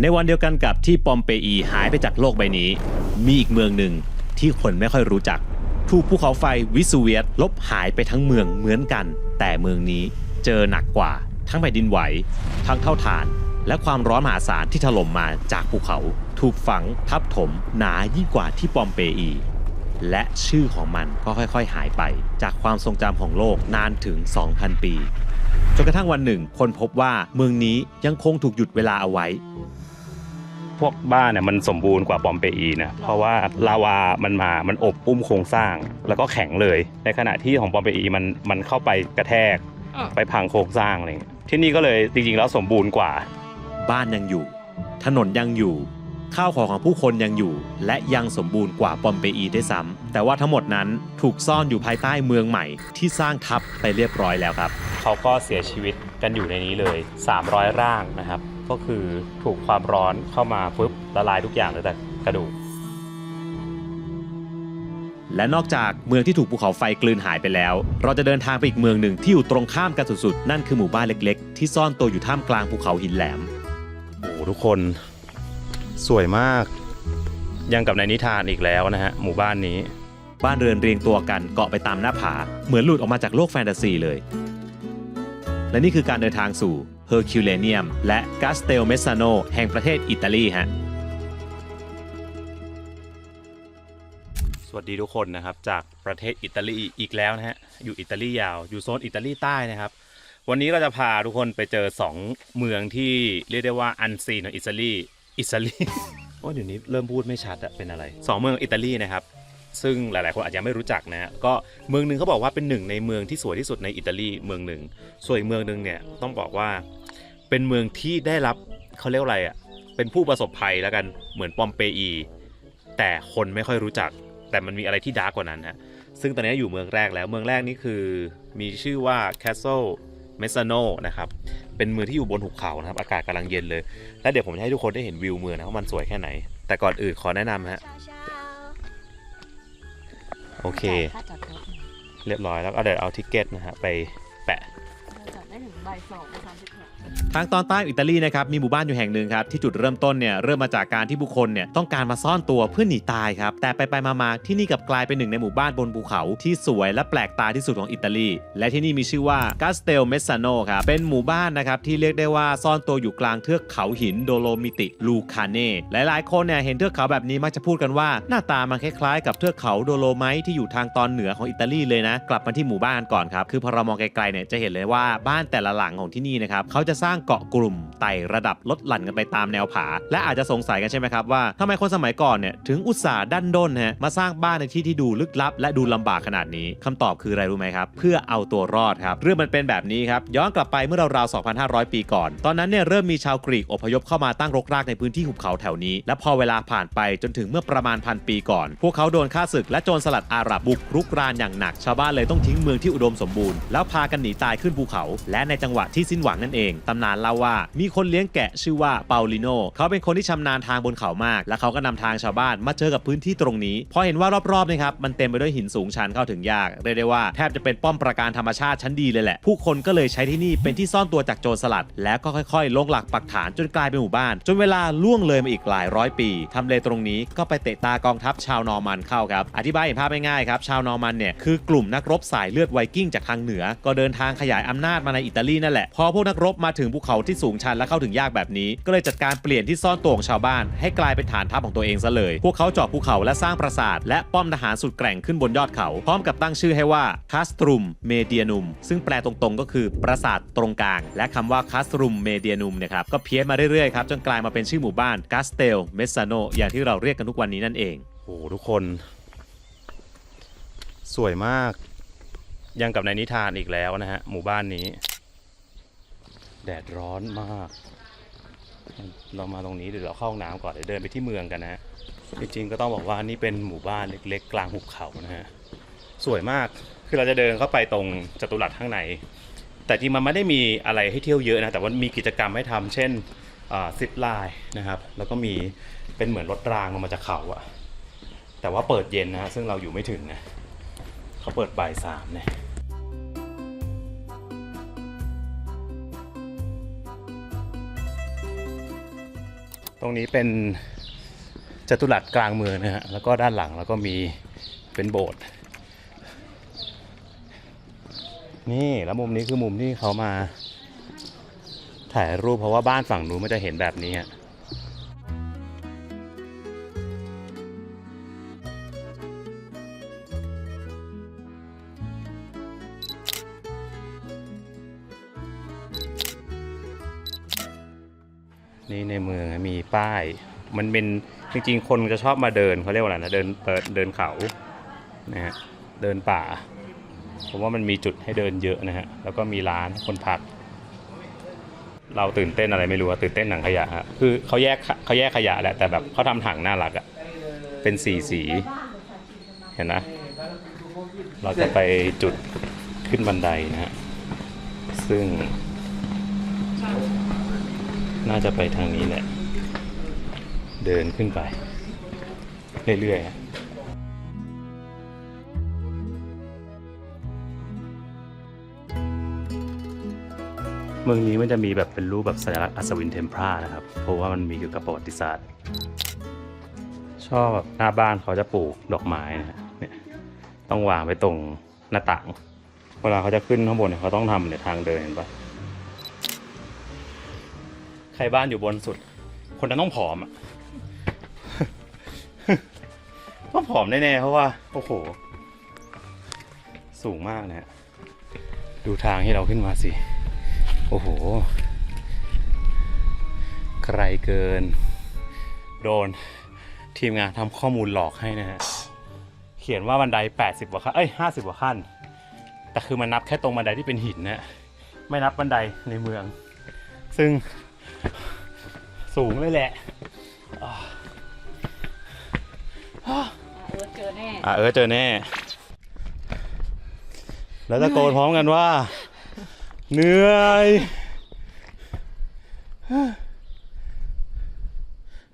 ในวันเดียวกันกับที่ปอมเปอีหายไปจากโลกใบนี้มีอีกเมืองหนึ่งที่คนไม่ค่อยรู้จักถูกภูเขาไฟวิสูเวียสลบหายไปทั้งเมืองเหมือนกันแต่เมืองนี้เจอหนักกว่าทั้งแผ่นดินไหวทั้งเท่าฐานและความร้อนมหาศาลที่ถล่มมาจากภูเขาถูกฝังทับถมหนายิ่งกว่าที่ปอมเปอีและชื่อของมันก็ค่อยๆหายไปจากความทรงจำของโลกนานถึง 2,000 ปีจนกระทั่งวันหนึ่งคนพบว่าเมืองนี้ยังคงถูกหยุดเวลาเอาไว้พวกบ้านเนี่ยมันสมบูรณ์กว่าปอมเปอีนะเพราะว่าลาวามันอบอุ้มโครงสร้างแล้วก็แข็งเลยในขณะที่ของปอมเปอีมันเข้าไปกระแทกไปพังโครงสร้างอะไรที่นี่ก็เลยจริงๆแล้วสมบูรณ์กว่าบ้านยังอยู่ถนนยังอยู่ข้าวของผู้คนยังอยู่และยังสมบูรณ์กว่าปอมเปอีได้ซ้ำแต่ว่าทั้งหมดนั้นถูกซ่อนอยู่ภายใต้เมืองใหม่ที่สร้างทับไปเรียบร้อยแล้วครับเขาก็เสียชีวิตกันอยู่ในนี้เลย300ร่างนะครับก็คือถูกความร้อนเข้ามาปุ๊บละลายทุกอย่างเหลือแต่กระดูกและนอกจากเมืองที่ถูกภูเขาไฟกลืนหายไปแล้วเราจะเดินทางไปอีกเมืองหนึ่งที่อยู่ตรงข้ามกันสุดๆนั่นคือหมู่บ้านเล็กๆที่ซ่อนตัวอยู่ท่ามกลางภูเขาหินแหลมโอ้ทุกคนสวยมากยังกับในนิทานอีกแล้วนะฮะหมู่บ้านนี้บ้านเรือนเรียงตัวกันเกาะไปตามหน้าผาเหมือนหลุดออกมาจากโลกแฟนตาซีเลยและนี่คือการเดินทางสู่เฮอร์คิวเลเนียมและกาสเตลเมซาโนแห่งประเทศอิตาลีฮะสวัสดีทุกคนนะครับจากประเทศอิตาลีอีกแล้วนะฮะอยู่อิตาลียาวอยู่โซนอิตาลีใต้นะครับวันนี้เราจะพาทุกคนไปเจอ2เมืองที่เรียกได้ว่าอันซีนของอิตาลีว่าเดี๋ยวนี้เริ่มพูดไม่ชัดอะเป็นอะไร2เมืองอิตาลีนะครับซึ่งหลายๆคนอาจจะไม่รู้จักนะก็เมืองหนึ่งเขาบอกว่าเป็นหนึ่งในเมืองที่สวยที่สุดในอิตาลีเมืองหนึ่งส่วนอีกเมืองหนึ่งเนี่ยต้องบอกว่าเป็นเมืองที่ได้รับเขาเรียกอะไรอะเป็นผู้ประสบภัยแล้วกันเหมือนปอมเปอีแต่คนไม่ค่อยรู้จักแต่มันมีอะไรที่ดาร์กกว่านั้นฮะซึ่งตอนนี้อยู่เมืองแรกแล้วเมืองแรกนี่คือมีชื่อว่า Castle Mezzano นะครับเป็นเมืองที่อยู่บนหุบเขานะครับอากาศกำลังเย็นเลยและเดี๋ยวผมจะให้ทุกคนได้เห็นวิวเมืองนะว่ามันสวยแค่ไหนแต่ก่อนอื่นขอแนะนำฮะโอเคเรียบร้อยแล้วก็เดี๋ยวเอาทิกเก็ตนะฮะไปแปะจอดได้ถึงบ่าย 2:36ทางตอนใต้อิตาลีนะครับมีหมู่บ้านอยู่แห่งหนึ่งครับที่จุดเริ่มต้นเนี่ยเริ่มมาจากการที่บุคคลเนี่ยต้องการมาซ่อนตัวเพื่อหนีตายครับแต่ไปมาที่นี่กลับกลายเป็นหนึ่งในหมู่บ้านบนภูเขาที่สวยและแปลกตาที่สุดของอิตาลีและที่นี่มีชื่อว่ากาสเตลเมซาโนครับเป็นหมู่บ้านนะครับที่เรียกได้ว่าซ่อนตัวอยู่กลางเทือกเขาหินโดโลมิติลูคาเน่หลายๆคนเนี่ยเห็นเทือกเขาแบบนี้มักจะพูดกันว่าหน้าตามันคล้ายๆกับเทือกเขาโดโลไมต์ที่อยู่ทางตอนเหนือของอิตาลีเลยนะกลับมาที่หมู่บ้านก่อนครับคือพอเรามองไกลๆเนี่ยจะเห็นเลยว่าบ้านแต่ละหลังของที่นี่นะครับเขาจะสร้างเกาะกลุ่มไต่ระดับลดหลั่นกันไปตามแนวผาและอาจจะสงสัยกันใช่ไหมครับว่าทำไมคนสมัยก่อนเนี่ยถึงอุตส่าห์ดันด้นฮะมาสร้างบ้านในที่ดูลึกลับและดูลำบากขนาดนี้คำตอบคืออะไรรู้ไหมครับเพื่อเอาตัวรอดครับเรื่องมันเป็นแบบนี้ครับย้อนกลับไปเมื่อราวๆ 2,500 ปีก่อนตอนนั้นเนี่ยเริ่มมีชาวกรีกอพยพเข้ามาตั้งรกรากในพื้นที่หุบเขาแถวนี้และพอเวลาผ่านไปจนถึงเมื่อประมาณ1,000 ปีก่อนพวกเขาโดนฆ่าศึกและโจรสลัดอาหรับบุกรุกรานอย่างหนักชาวบ้านเลยต้องทิ้งเมืองที่อุดมสมบูรณ์แล้วพากันหนีตายขึ้นภูเขาและในจังหวะที่สิ้นหวังนั่นเองตำนานเล่าว่ามีคนเลี้ยงแกะชื่อว่าเปาลิโนเขาเป็นคนที่ชำนาญทางบนเขามากและเขาก็นำทางชาวบ้านมาเจอกับพื้นที่ตรงนี้พอเห็นว่ารอบๆนะครับมันเต็มไปด้วยหินสูงชันเข้าถึงยากเรียกได้ว่าแทบจะเป็นป้อมปราการธรรมชาติชั้นดีเลยแหละผู้คนก็เลยใช้ที่นี่เป็นที่ซ่อนตัวจากโจรสลัดแล้วก็ค่อยๆลงหลักปักฐานจนกลายเป็นหมู่บ้านจนเวลาล่วงเลยมาอีกหลายร้อยปีทำเลตรงนี้ก็ไปเตะตากองทัพชาวนอร์มันเข้าครับอธิบายเห็นภาพง่ายๆครับชาวนอร์มันเนี่ยคือกลุ่มนักรบสายเลือดไวกิ้งจากทางเหนือก็เดินทางขยายอำนาจมาในอิตาลีนั่นแหละพอพวกนักรบมาถึงภูเขาที่สูงชันและเข้าถึงยากแบบนี้ก็เลยจัดการเปลี่ยนที่ซ่อนตัวของชาวบ้านให้กลายเป็นฐานทัพของตัวเองซะเลยพวกเขาเจาะภูเขาและสร้างปราสาทและป้อมทหารสุดแกร่งขึ้นบนยอดเขาพร้อมกับตั้งชื่อให้ว่าคาสตรุมเมเดียนุมซึ่งแปลตรงๆก็คือปราสาทตรงกลางและคำว่าคาสตรุมเมเดียนุมเนี่ยครับก็เพี้ยนมาเรื่อยๆครับจนกลายมาเป็นชื่อหมู่บ้านกาสเตลเมซาโนอย่างที่เราเรียกกันทุกวันนี้นั่นเองโอ้ทุกคนสวยมากยังกับในนิทานอีกแล้วนะฮะหมู่บ้านนี้แดดร้อนมากเรามาตรงนี้เดี๋ยวเราเข้าห้องน้ำก่อนเดี๋ยวเดินไปที่เมืองกันนะฮะจริงๆก็ต้องบอกว่านี่เป็นหมู่บ้านเล็กๆกลางหุบเขานะฮะสวยมากคือเราจะเดินเข้าไปตรงจัตุรัสข้างในแต่จริงมันไม่ได้มีอะไรให้เที่ยวเยอะนะแต่ว่ามีกิจกรรมให้ทำเช่นซิปไลน์นะครับแล้วก็มีเป็นเหมือนรถรางลงมาจากเขาอะแต่ว่าเปิดเย็นนะซึ่งเราอยู่ไม่ถึงนะเขาเปิดบ่าย 3เนี่ย พ ตรงนี้เป็นจัตุรัสกลางเมืองนะฮะแล้วก็ด้านหลังแล้วก็มีเป็นโบสถ์นี่แล้วมุมนี้คือมุมที่เขามาถ่ายรูปเพราะว่าบ้านฝั่งนู้นมันจะเห็นแบบนี้ฮะนี่ในเมืองมีป้ายมันเป็นจริงๆคนจะชอบมาเดินเขาเรียกว่าอะไรนะเดินเขานะฮะเดินป่าผมว่ามันมีจุดให้เดินเยอะนะฮะแล้วก็มีร้านให้คนพักเราตื่นเต้นอะไรไม่รู้ตื่นเต้นถังขยะฮะคือเขาแยกขยะแหละแต่แบบเขาทำถังน่ารักอะเป็นสีเห็นนะเราจะไปจุดขึ้นบันไดนะฮะซึ่งน่าจะไปทางนี้แหละเดินขึ้นไปเรื่อยๆเมืองนี้มันจะมีแบบเป็นรูปแบบสัญลักษณ์อัศวินเทมเพลานะครับเพราะว่ามันมีเกี่ยวกับประวัติศาสตร์ชอบแบบหน้าบ้านเขาจะปลูกดอกไม้นะฮะเนี่ยต้องวางไว้ตรงหน้าต่างเวลาเขาจะขึ้นข้างบนเนี่ยเขาต้องทำเนี่ยทางเดินเห็นปะใครบ้านอยู่บนสุดคนนั้นต้องผอมอ่ะ ต้องผอมแน่ๆเพราะว่าโอ้โหสูงมากนะฮะดูทางที่เราขึ้นมาสิโอ้โหไกลเกินโดนทีมงานทำข้อมูลหลอกให้นะฮะเขียนว่าบันได80กว่าขั้น50กว่าขั้นแต่คือมันนับแค่ตรงบันไดที่เป็นหินนะไม่นับบันไดในเมืองซึ่งสูงเลยแหละเจอแน่ เจอแน่แล้วตะโกนพร้อมกันว่าเหนื่อย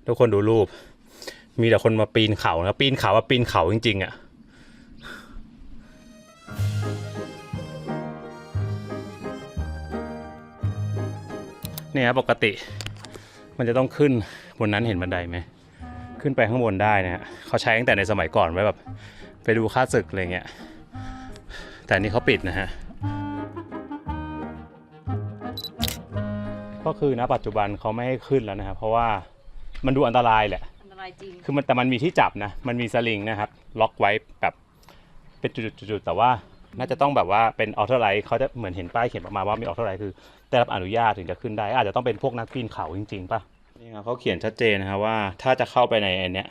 ทุกคนดูรูปมีแต่คนมาปีนเขานะปีนเขาว่าปีนเขาจริงๆอ่ะเนี่ยปกติมันจะต้องขึ้นบนนั้นเห็นบันไดไหมขึ้นไปข้างบนได้นะฮะเขาใช้ตั้งแต่ในสมัยก่อนไว้แบบไปดูข้าศึกอะไรเงี้ยแต่นี่เขาปิดนะฮะก็คือณปัจจุบันเขาไม่ให้ขึ้นแล้วนะครับเพราะว่ามันดูอันตรายแหละอันตรายจริงคือแต่มันมีที่จับนะมันมีสลิงนะครับล็อกไว้แบบเป็นจุดๆแต่ว่าน่าจะต้องแบบว่าเป็นออโต้ไลท์เขาจะเหมือนเห็นป้ายเขียนประมาณว่ามีออโต้ไลท์คือได้รับอนุญาตถึงจะขึ้นได้อาจจะต้องเป็นพวกนักปีนเขาจริงๆป่ะนี่ครับเขาเขียนชัดเจนนะครับว่าถ้าจะเข้าไปในอันเนี้ย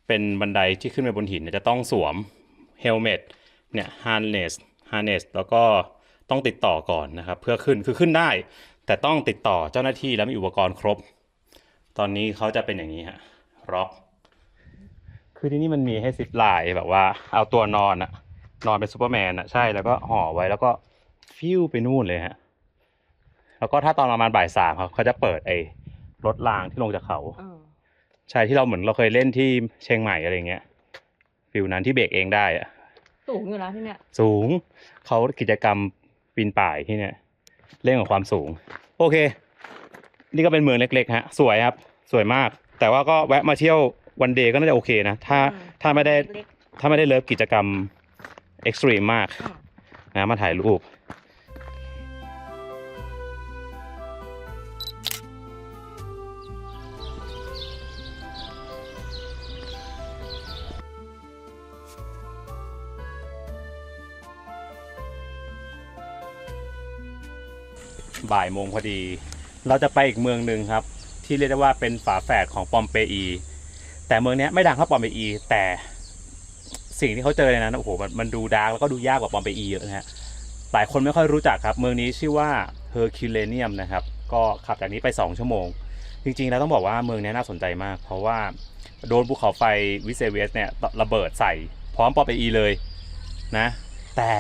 เป็นบันไดที่ขึ้นไปบนหินจะต้องสวมเฮลเมตเนี่ยฮาร์เนสแล้วก็ต้องติดต่อก่อนนะครับเพื่อขึ้นได้แต่ต้องติดต่อเจ้าหน้าที่แล้วมีอุปกรณ์ครบตอนนี้เขาจะเป็นอย่างนี้ฮะร็อกคือที่นี่มันมีให้ซิปไลน์แบบว่าเอาตัวนอนเป็นซูเปอร์แมนใช่แล้วก็ห่อไว้แล้วก็ฟิวไปนู่นเลยฮะแล้วก็ถ้าตอนประมาณบ่ายสามเขาจะเปิดไอ้รถรางที่ลงจากเขาใช่ที่เราเหมือนเราเคยเล่นที่เชียงใหม่อะไรเงี้ยฟิวนั้นที่เบรกเองได้อะสูงอยู่นะที่เนี้ยสูงเขากิจกรรมปีนป่ายที่เนี้ยเล่นกับความสูงโอเคนี่ก็เป็นเมืองเล็กๆฮะสวยครับสวยมากแต่ว่าก็แวะมาเที่ยววันเดย์ก็น่าจะโอเคนะถ้าไม่ได้เลิฟกิจกรรมเอ็กซ์ตรีมมากนะมาถ่ายรูปบ่ายโมงพอดีเราจะไปอีกเมืองหนึ่งครับที่เรียกได้ว่าเป็นฝาแฝดของปอมเปอีแต่เมืองนี้ไม่ดังเท่าปอมเปอีแต่สิ่งที่เขาเจอในนั้นโอ้โหมันดูดาร์กแล้วก็ดูยากกว่าปอมเปอีเยอะนะฮะหลายคนไม่ค่อยรู้จักครับเมืองนี้ชื่อว่าเฮอร์คิวเลเนียมนะครับก็ขับจากนี้ไป2ชั่วโมงจริงๆแล้วต้องบอกว่าเมืองนี้น่าสนใจมากเพราะว่าโดนภูเขาไฟวิเซเวสเนี่ยระเบิดใส่พร้อมปอมเปอีเลยนะแต่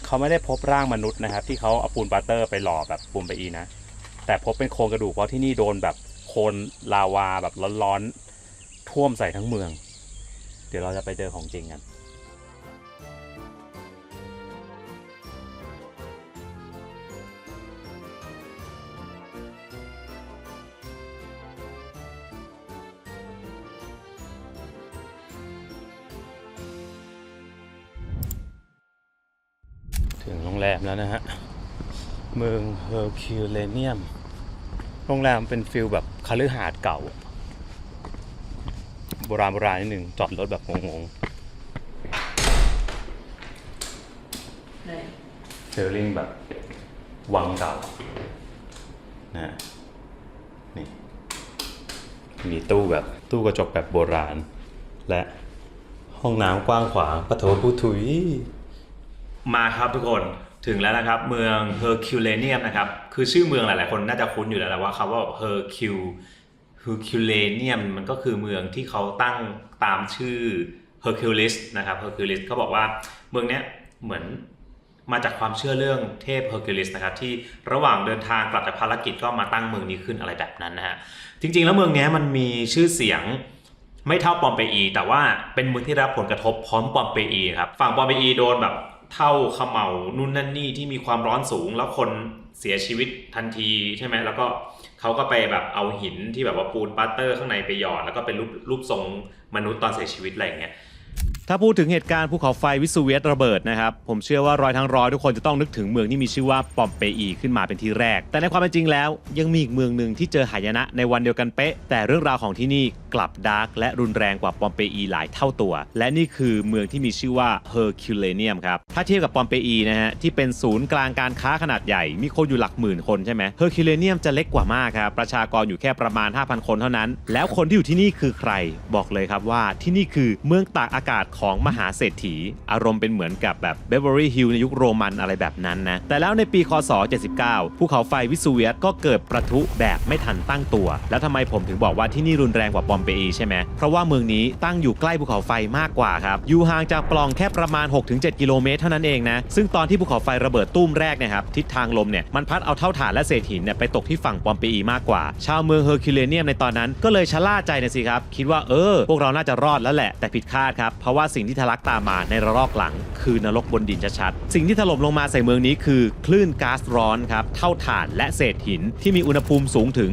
เขาไม่ได้พบร่างมนุษย์นะครับที่เขาเอาปูนปาเตอร์ไปหล่อแบบปูนไปอีนะแต่พบเป็นโครงกระดูกเพราะที่นี่โดนแบบโคลนลาวาแบบร้อนๆท่วมใส่ทั้งเมืองเดี๋ยวเราจะไปเจอของจริงกัน รงแรมแล้วนะฮะเมืองเฮอร์คิวเลเนียมโรงแรมเป็นฟิลแบบคฤหาสน์เก่าโบราณนิดหนึ่งจอดรถแบบงงๆฟีลลิ่งแบบวังเก่านะนี่มีตู้กระจกแบบโบราณและห้องน้ำกว้างขวางปะโถพูถุยมาครับทุกคนถึงแล้วนะครับเมืองเฮอร์คิวเลเนียมนะครับคือชื่อเมืองหลายๆคนน่าจะคุ้นอยู่แล้วแหละว่าคำว่าเฮอร์คิวเลเนียมมันก็คือเมืองที่เขาตั้งตามชื่อเฮอร์คิวลิสนะครับเฮอร์คิวลิสเขาบอกว่าเมืองเนี้ยเหมือนมาจากความเชื่อเรื่องเทพเฮอร์คิวลิสนะครับที่ระหว่างเดินทางกลับจากภารกิจก็มาตั้งเมืองนี้ขึ้นอะไรแบบนั้นนะฮะจริงๆแล้วเมืองนี้มันมีชื่อเสียงไม่เท่าปอมเปอีแต่ว่าเป็นเมืองที่รับผลกระทบพร้อมปอมเปอีครับฝั่งปอมเปอีโดนแบบเท่าเขม่านู่นนั่นนี่ที่มีความร้อนสูงแล้วคนเสียชีวิตทันทีใช่ไหมแล้วก็เขาก็ไปแบบเอาหินที่แบบว่าปูนปาเตอร์ข้างในไปหยอดแล้วก็เป็นรูปทรงมนุษย์ตอนเสียชีวิตอะไรอย่างเงี้ย ถ้าพูดถึงเหตุการณ์ภูเขาไฟวิสูเวียสระเบิดนะครับผมเชื่อว่าร้อยทั้งร้อยทุกคนจะต้องนึกถึงเมืองที่มีชื่อว่าปอมเปอีขึ้นมาเป็นที่แรกแต่ในความเป็นจริงแล้วยังมีอีกเมืองหนึ่งที่เจอหายนะในวันเดียวกันเป๊ะแต่เรื่องราวของที่นี่กลับดาร์กและรุนแรงกว่าปอมเปอีหลายเท่าตัวและนี่คือเมืองที่มีชื่อว่าเฮอร์คิวเลเนียมครับถ้าเทียบกับปอมเปอีนะฮะที่เป็นศูนย์กลางการค้าขนาดใหญ่มีคนอยู่หลักหมื่นคนใช่ไหมเฮอร์คิวเลเนียมจะเล็กกว่ามากครับประชากรอยู่แค่ประมาณ 5,000 คนเท่านั้นแล้วคนที่อยู่ที่นี่คือใครบอกเลยครับว่าที่นี่คือเมืองตากอากาศของมหาเศรษฐีอารมณ์เป็นเหมือนกับแบบเบเวอรี่ฮิลล์ในยุคโรมันอะไรแบบนั้นนะแต่แล้วในปีคศ79ภูเขาไฟวิสูเวียสก็เกิดประทุแบบไม่ทันตั้งตัวแล้วทำไมผมถึงบอกว่าที่นี่รุนแรงกว่าปอมเปอีใช่ไหมเพราะว่าเมืองนี้ตั้งอยู่ใกล้ภูเขาไฟมากกว่าครับอยู่ห่างจากปล่องแค่ประมาณ 6-7 กิโลเมตรเท่านั้นเองนะซึ่งตอนที่ภูเขาไฟระเบิดตุ้มแรกเนี่ยครับทิศทางลมเนี่ยมันพัดเอาเท่าฐานและเศษหินเนี่ยไปตกที่ฝั่งปอมเปอีมากกว่าชาวเมืองเฮอร์คิวเลเนียมในตอนนั้นก็เลยชะล่าใจนะสิครับคิดว่าพวกเราน่าจะรอดแล้วแหละแต่ผิดคาดครับเพราะว่าสิ่งที่ทะลักตามมาในระลอกหลังคือนรกบนดินชัดๆสิ่งที่ถล่มลงมาใส่เมืองนี้คือคลื่นก๊าซร้อนครับเท่าถ่านและเศษหินที่มีอุณหภูมิสูงถึง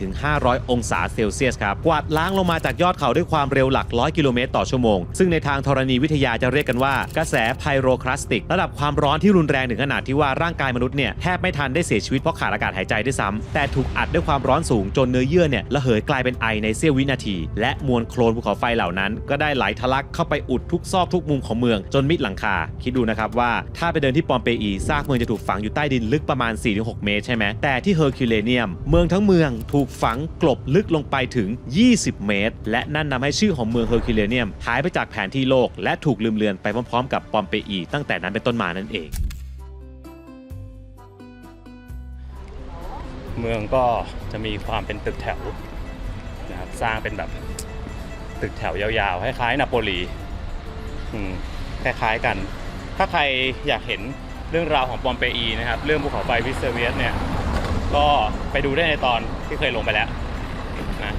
4-500 องศาเซลเซียสครับกวาดล้างลงมาจากยอดเขาด้วยความเร็วหลัก100 กิโลเมตรต่อชั่วโมงซึ่งในทางธรณีวิทยาจะเรียกกันว่ากระแสไพโรคลาสติกระดับความร้อนที่รุนแรงถึงขนาดที่ว่าร่างกายมนุษย์เนี่ยแทบไม่ทันได้เสียชีวิตเพราะขาดอากาศหายใจด้วยซ้ำแต่ถูกอัดด้วยความร้อนสูงจนเนื้อเยื่อเนี่ยระเหยกลายเป็นไอในเสี้ยววินาทีและมวลโคลนภูเขาไฟเหล่านั้นก็ได้ไหลทะลักเข้าไปอุดทุกซอกทุกมุมของเมืองจนมิดหลังคาคิดดูนะครับว่าถ้าไปเดินที่ปอมเปอีซากเมืองจะถูกฝังอยู่ใต้ดินลึกประมาณ 4-6 เมตรใช่ไหมแต่ที่เฮอร์คิวเลเนียมเมืองทั้งเมืองถูกฝังกลบลึกลงไปถึง 20 เมตรและนั่นนำให้ชื่อของเมืองเฮอร์คิวเลเนียมหายไปจากแผนที่โลกและถูกลืมเลือนไปพร้อมๆกับปอมเปอีตั้งแต่นั้นเป็นต้นมานั่นเองเมืองก็จะมีความเป็นตึกแถวนะครับสร้างเป็นแบบตึกแถวยาวๆคล้ายๆนาโปลีคล้ายๆกันถ้าใครอยากเห็นเรื่องราวของปอมเปอีนะครับเรื่องภูเขาไฟวิสูเวียสเนี่ยก็ไปดูได้ในตอนที่เคยลงไปแล้วนะ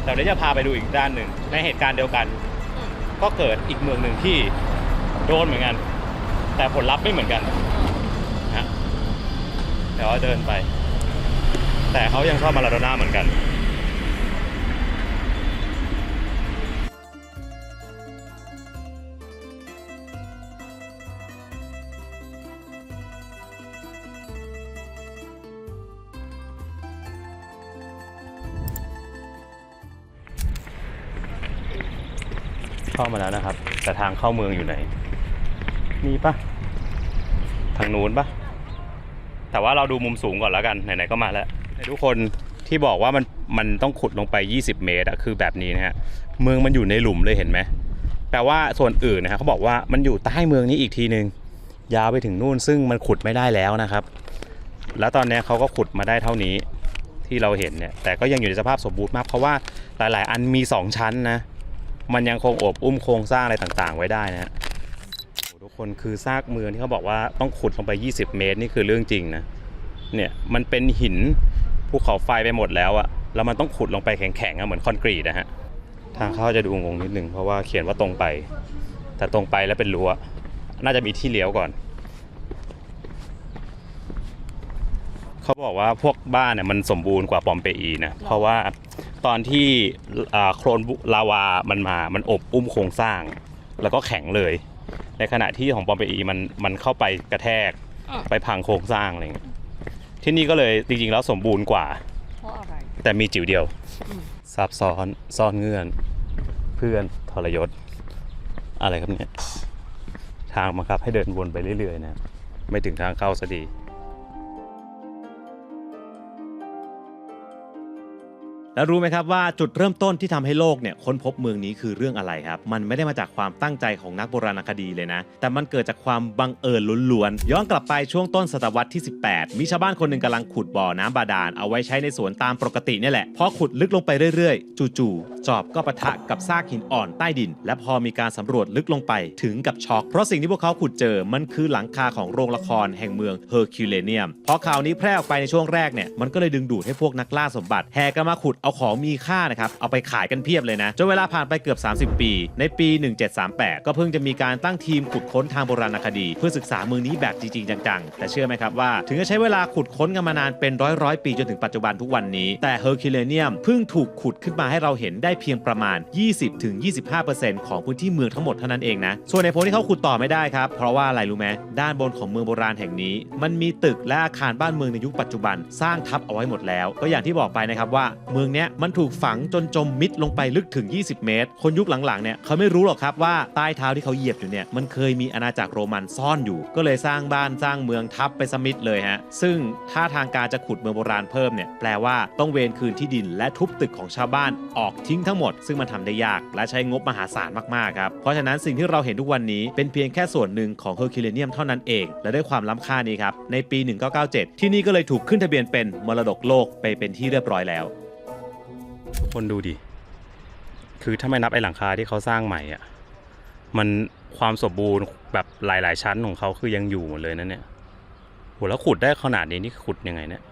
แต่เดี๋ยวจะพาไปดูอีกด้านหนึ่งในเหตุการณ์เดียวกันก็เกิดอีกเมืองหนึ่งที่โดนเหมือนกันแต่ผลลัพธ์ไม่เหมือนกันนะเดี๋ยวเดินไปแต่เขายังชอบมาราโดน่าเหมือนกันเข้ามาแล้วนะครับแต่ทางเข้าเมืองอยู่ไหนมีปะทางนู้นปะแต่ว่าเราดูมุมสูงก่อนแล้วกันไหนๆก็มาแล้วทุกคนที่บอกว่ามันต้องขุดลงไป20 เมตรอะคือแบบนี้นะฮะเมืองมันอยู่ในหลุมเลยเห็นไหมแปลว่าส่วนอื่นนะฮะเขาบอกว่ามันอยู่ใต้เมืองนี้อีกทีนึงยาวไปถึงนู่นซึ่งมันขุดไม่ได้แล้วนะครับแล้วตอนนี้เขาก็ขุดมาได้เท่านี้ที่เราเห็นเนี่ยแต่ก็ยังอยู่ในสภาพสมบูรณ์มากเพราะว่าหลายๆอันมี2ชั้นนะมันยังคงอบอุ้มโครงสร้างอะไรต่างๆไว้ได้นะฮะทุกคนคือซากเมืองที่เขาบอกว่าต้องขุดลงไป20 เมตรนี่คือเรื่องจริงนะเนี่ยมันเป็นหินภูเขาไฟไปหมดแล้วอะแล้วมันต้องขุดลงไปแข็งๆอะเหมือนคอนกรีตนะฮะทางเข้าจะดูงงนิดนึงเพราะว่าเขียนว่าตรงไปแต่ตรงไปแล้วเป็นรั้วน่าจะมีที่เลี้ยวก่อนเขาบอกว่าพวกบ้านเนี่ยมันสมบูรณ์กว่าปอมเปอีนะเพราะว่าตอนที่โคลนลาวามันอบอุ้มโครงสร้างแล้วก็แข็งเลย ในขณะที่ของปอมเปอีมันเข้าไปกระแทกไปพังโครงสร้างอะไรเงี้ยที่นี่ก็เลยจริงๆแล้วสมบูรณ์กว่า เพราะอะไร แต่มีจิ๋วเดียว อืม ซับซ้อนซ่อนเงื่อน เพื่อนทรยศอะไรครับเนี่ยทางบังคับให้เดินวนไปเรื่อยๆนะไม่ถึงทางเข้าซะดี แล้วรู้ไหมครับว่าจุดเริ่มต้นที่ทำให้โลกเนี่ยค้นพบเมืองนี้คือเรื่องอะไรครับมันไม่ได้มาจากความตั้งใจของนักโบราณคดีเลยนะแต่มันเกิดจากความบังเอิญล้วนๆย้อนกลับไปช่วงต้นศตวรรษที่ 18 มีชาวบ้านคนหนึ่งกำลังขุดบ่อน้ำบาดาลเอาไว้ใช้ในสวนตามปกตินี่แหละพอขุดลึกลงไปเรื่อยๆจู่ๆจอบก็ปะทะกับซากหินอ่อนใต้ดินและพอมีการสำรวจลึกลงไปถึงกับช็อกเพราะสิ่งที่พวกเขาขุดเจอมันคือหลังคาของโรงละครแห่งเมืองเฮอร์คิวเลเนียมพอข่าวนี้แพร่ออกไปในช่วงแรกเนี่ยมันก็เลยดึงดูดให้พวกนักล่าสมบัติแห่กันมาขุดเอาของมีค่านะครับเอาไปขายกันเพียบเลยนะจนเวลาผ่านไปเกือบ30 ปีในปี 1738 ก็เพิ่งจะมีการตั้งทีมขุดค้นทางโบราณคดีเพื่อศึกษาเมืองนี้แบบจริงๆจังๆแต่เชื่อไหมครับว่าถึงจะใช้เวลาขุดค้นกันมานานเป็นร้อยปีจนถึงปัจจุบันทุกวันนี้แต่เฮอร์คิวเลเนียมเพิ่งถูกขุดขึ้นมาให้เราเห็นได้เพียงประมาณ 20-25% ของพื้นที่เมืองทั้งหมดเท่านั้นเองนะส่วนในโพลที่เขาขุดต่อไม่ได้ครับเพราะว่าอะไรรู้ไหมด้านบนของเมืองโบราณแห่งนี้มันมีตึกและอาคารบ้านเมืองในยุคปัจจุบันสร้างทับเอาไว้หมดแล้วก็อย่างที่บอกไปนะครับว่าเมืองเนี้ยมันถูกฝังจนจมมิดลงไปลึกถึง20 เมตรคนยุคหลังๆเนี่ยเขาไม่รู้หรอกครับว่าใต้เท้าที่เขาเหยียบอยู่เนี่ยมันเคยมีอาณาจักรโรมันซ่อนอยู่ก็เลยสร้างบ้านสร้างเมืองทับไปสมิธเลยฮะซึ่งถ้าทางการจะขุดเมืองโบราณเพิ่มเนี่ยแปลว่าต้องเวรคืนที่ดินและทุบตึกของชาวบ้านออกทิ้งทั้งหมดซึ่งมันทำได้ยากและใช้งบมหาศาลมากๆครับเพราะฉะนั้นสิ่งที่เราเห็นทุกวันนี้เป็นเพียงแค่ส่วนหนึ่งของเฮอร์คิวเลเนียมเท่านั้นเองและด้วยความล้ำค่านี้ครับในปี 1997 ที่นี่ก็เลยถูกขึ้นทะเบียนเป็นมรดกโลกไปเป็นที่เรียบร้อยแล้ว คนดูดิคือถ้าไม่นับไอ้หลังคาที่เขาสร้างใหม่อ่ะมันความสมบูรณ์แบบหลายๆชั้นของเขาคือยังอยู่หมดเลยนะเนี่ยโหแล้วขุดได้ขนาดนี้นี่ขุดยังไงเนี่ย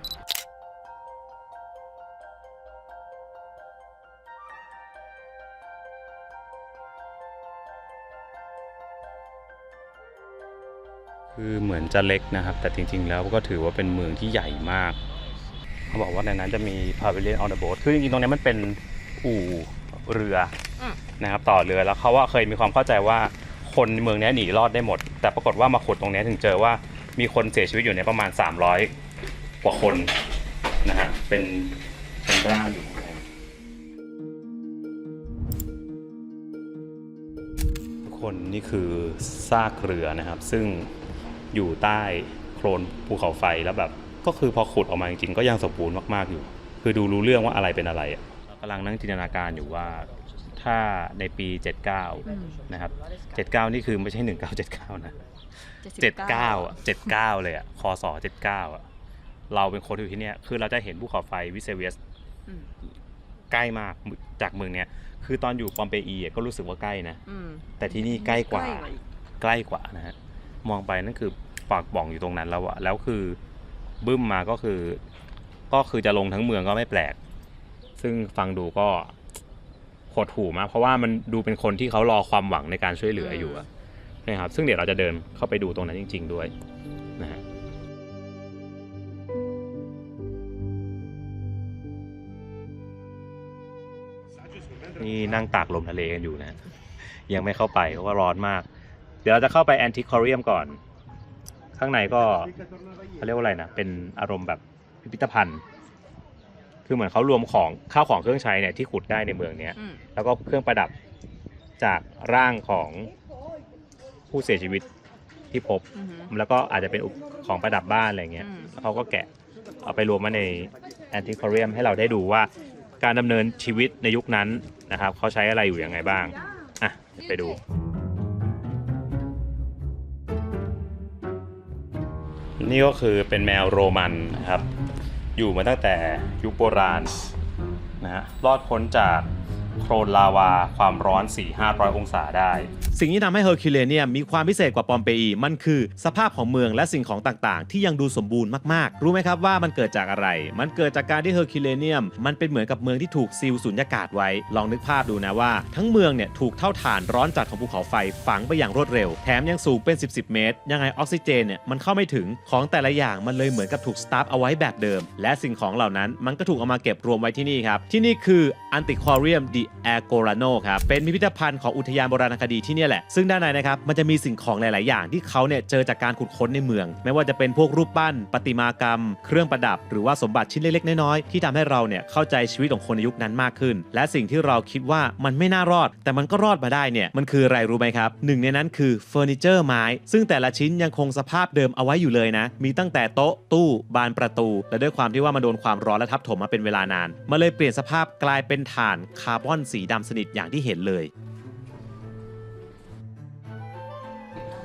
คือเหมือนจะเล็กนะครับแต่จริงๆแล้วก็ถือว่าเป็นเมืองที่ใหญ่มากเขาบอกว่าในนั้นจะมี Pavilion on the boat คือจริงๆตรงนี้มันเป็นอู่เรือนะครับต่อเรือแล้วเขาว่าเคยมีความเข้าใจว่าคนเมืองนี้หนีรอดได้หมดแต่ปรากฏว่ามาขุดตรงนี้ถึงเจอว่ามีคนเสียชีวิตอยู่ในประมาณ300 กว่าคนนะฮะเป็นร่างอยู่ทุกคนนี่คือซากเรือนะครับซึ่งอยู่ใต้โคลนภูเขาไฟแล้วแบบก็คือพอขุดออกมาจริงๆก็ยังสมบูรณ์มากๆอยู่คือดูรู้เรื่องว่าอะไรเป็นอะไรอ่ะกำลังนั่งจินตนาการอยู่ว่าถ้าในปี 79 นะครับ 79 นี่คือไม่ใช่ 1979 นะ 79 อ่ะ 79 เลยอ่ะ คศ 79 อ่ะ เราเป็นคนอยู่ที่เนี่ยคือเราจะเห็นภูเขาไฟวิเซเวียสใกล้มากจากเมืองเนี้ยคือตอนอยู่ปอมเปอีก็รู้สึกว่าใกล้นะแต่ที่นี่ใกล้กว่านะฮะมองไปนั่นคือปากบ่องอยู่ตรงนั้นแล้วอะแล้วคือบึ้มมาก็คือจะลงทั้งเมืองก็ไม่แปลกซึ่งฟังดูก็โหดหู่มากเพราะว่ามันดูเป็นคนที่เขารอความหวังในการช่วยเหลืออยู่นะครับซึ่งเดี๋ยวเราจะเดินเข้าไปดูตรงนั้นจริงๆด้วยนะฮะนี่นั่งตากลมทะเลกันอยู่นะยังไม่เข้าไปเพราะว่าร้อนมากเดี๋ยวเราจะเข้าไปแอนทิคอเรียมก่อนข้างในก็เขาเรียกว่าอะไรนะเป็นอารมณ์แบบพิพิธภัณฑ์คือเหมือนเขารวมของข้าวของเครื่องใช้เนี่ยที่ขุดได้ในเมืองนี้แล้วก็เครื่องประดับจากร่างของผู้เสียชีวิตที่พบแล้วก็อาจจะเป็นของประดับบ้านอะไรเงี้ยเขาก็แกะเอาไปรวมมาในแอนทิคอเรียมให้เราได้ดูว่าการดำเนินชีวิตในยุคนั้นนะครับเขาใช้อะไรอยู่ยังไงบ้างอ่ะไปดูนี่ก็คือเป็นแมวโรมันนะครับอยู่มาตั้งแต่ยุคโบราณนะฮะรอดพ้นจากโคลนลาวาความร้อน 400-500 องศาได้สิ่งที่ทำให้เฮอร์คิวเลเนียมมีความพิเศษกว่าปอมเปอีมันคือสภาพของเมืองและสิ่งของต่างๆที่ยังดูสมบูรณ์มากๆรู้ไหมครับว่ามันเกิดจากอะไรมันเกิดจากการที่เฮอร์คิวเลเนียมมันเป็นเหมือนกับเมืองที่ถูกซีลสุญญากาศไว้ลองนึกภาพดูนะว่าทั้งเมืองเนี่ยถูกเท่าฐานร้อนจัดของภูเขาไฟฝังไปอย่างรวดเร็วแถมยังสูงเป็น10 เมตรยังไงออกซิเจนเนี่ยมันเข้าไม่ถึงของแต่ละอย่างมันเลยเหมือนกับถูกสตาร์ฟเอาไว้แบบเดิมและสิ่งของเหล่านั้นมันก็ถูกเอามาเก็บรวมไว้ที่นี่ครับที่นี่คือ Antiquarium de แอโกราโนครับเป็นพิพิธภัณฑ์ของอุทยานโบราณคดีที่นี่แหละซึ่งด้านในนะครับมันจะมีสิ่งของหลายๆอย่างที่เขาเนี่ยเจอจากการขุดค้นในเมืองไม่ว่าจะเป็นพวกรูปปั้นประติมากรรมเครื่องประดับหรือว่าสมบัติชิ้นเล็กๆน้อยๆที่ทำให้เราเนี่ยเข้าใจชีวิตของคนในยุคนั้นมากขึ้นและสิ่งที่เราคิดว่ามันไม่น่ารอดแต่มันก็รอดมาได้เนี่ยมันคืออะไรรู้ไหมครับหนึ่งในนั้นคือเฟอร์นิเจอร์ไม้ซึ่งแต่ละชิ้นยังคงสภาพเดิมเอาไว้อยู่เลยนะมีตั้งแต่โต๊ะตู้บานประตูและด้วยความที่ว่ามันโดนความร้อนและทับถมมาเป็นเวลานานมันเลยเปลี่ยนสภาพกลายเป็นถ่านคาร์บอนสีดำสนิทอย่างที่เห็นเลย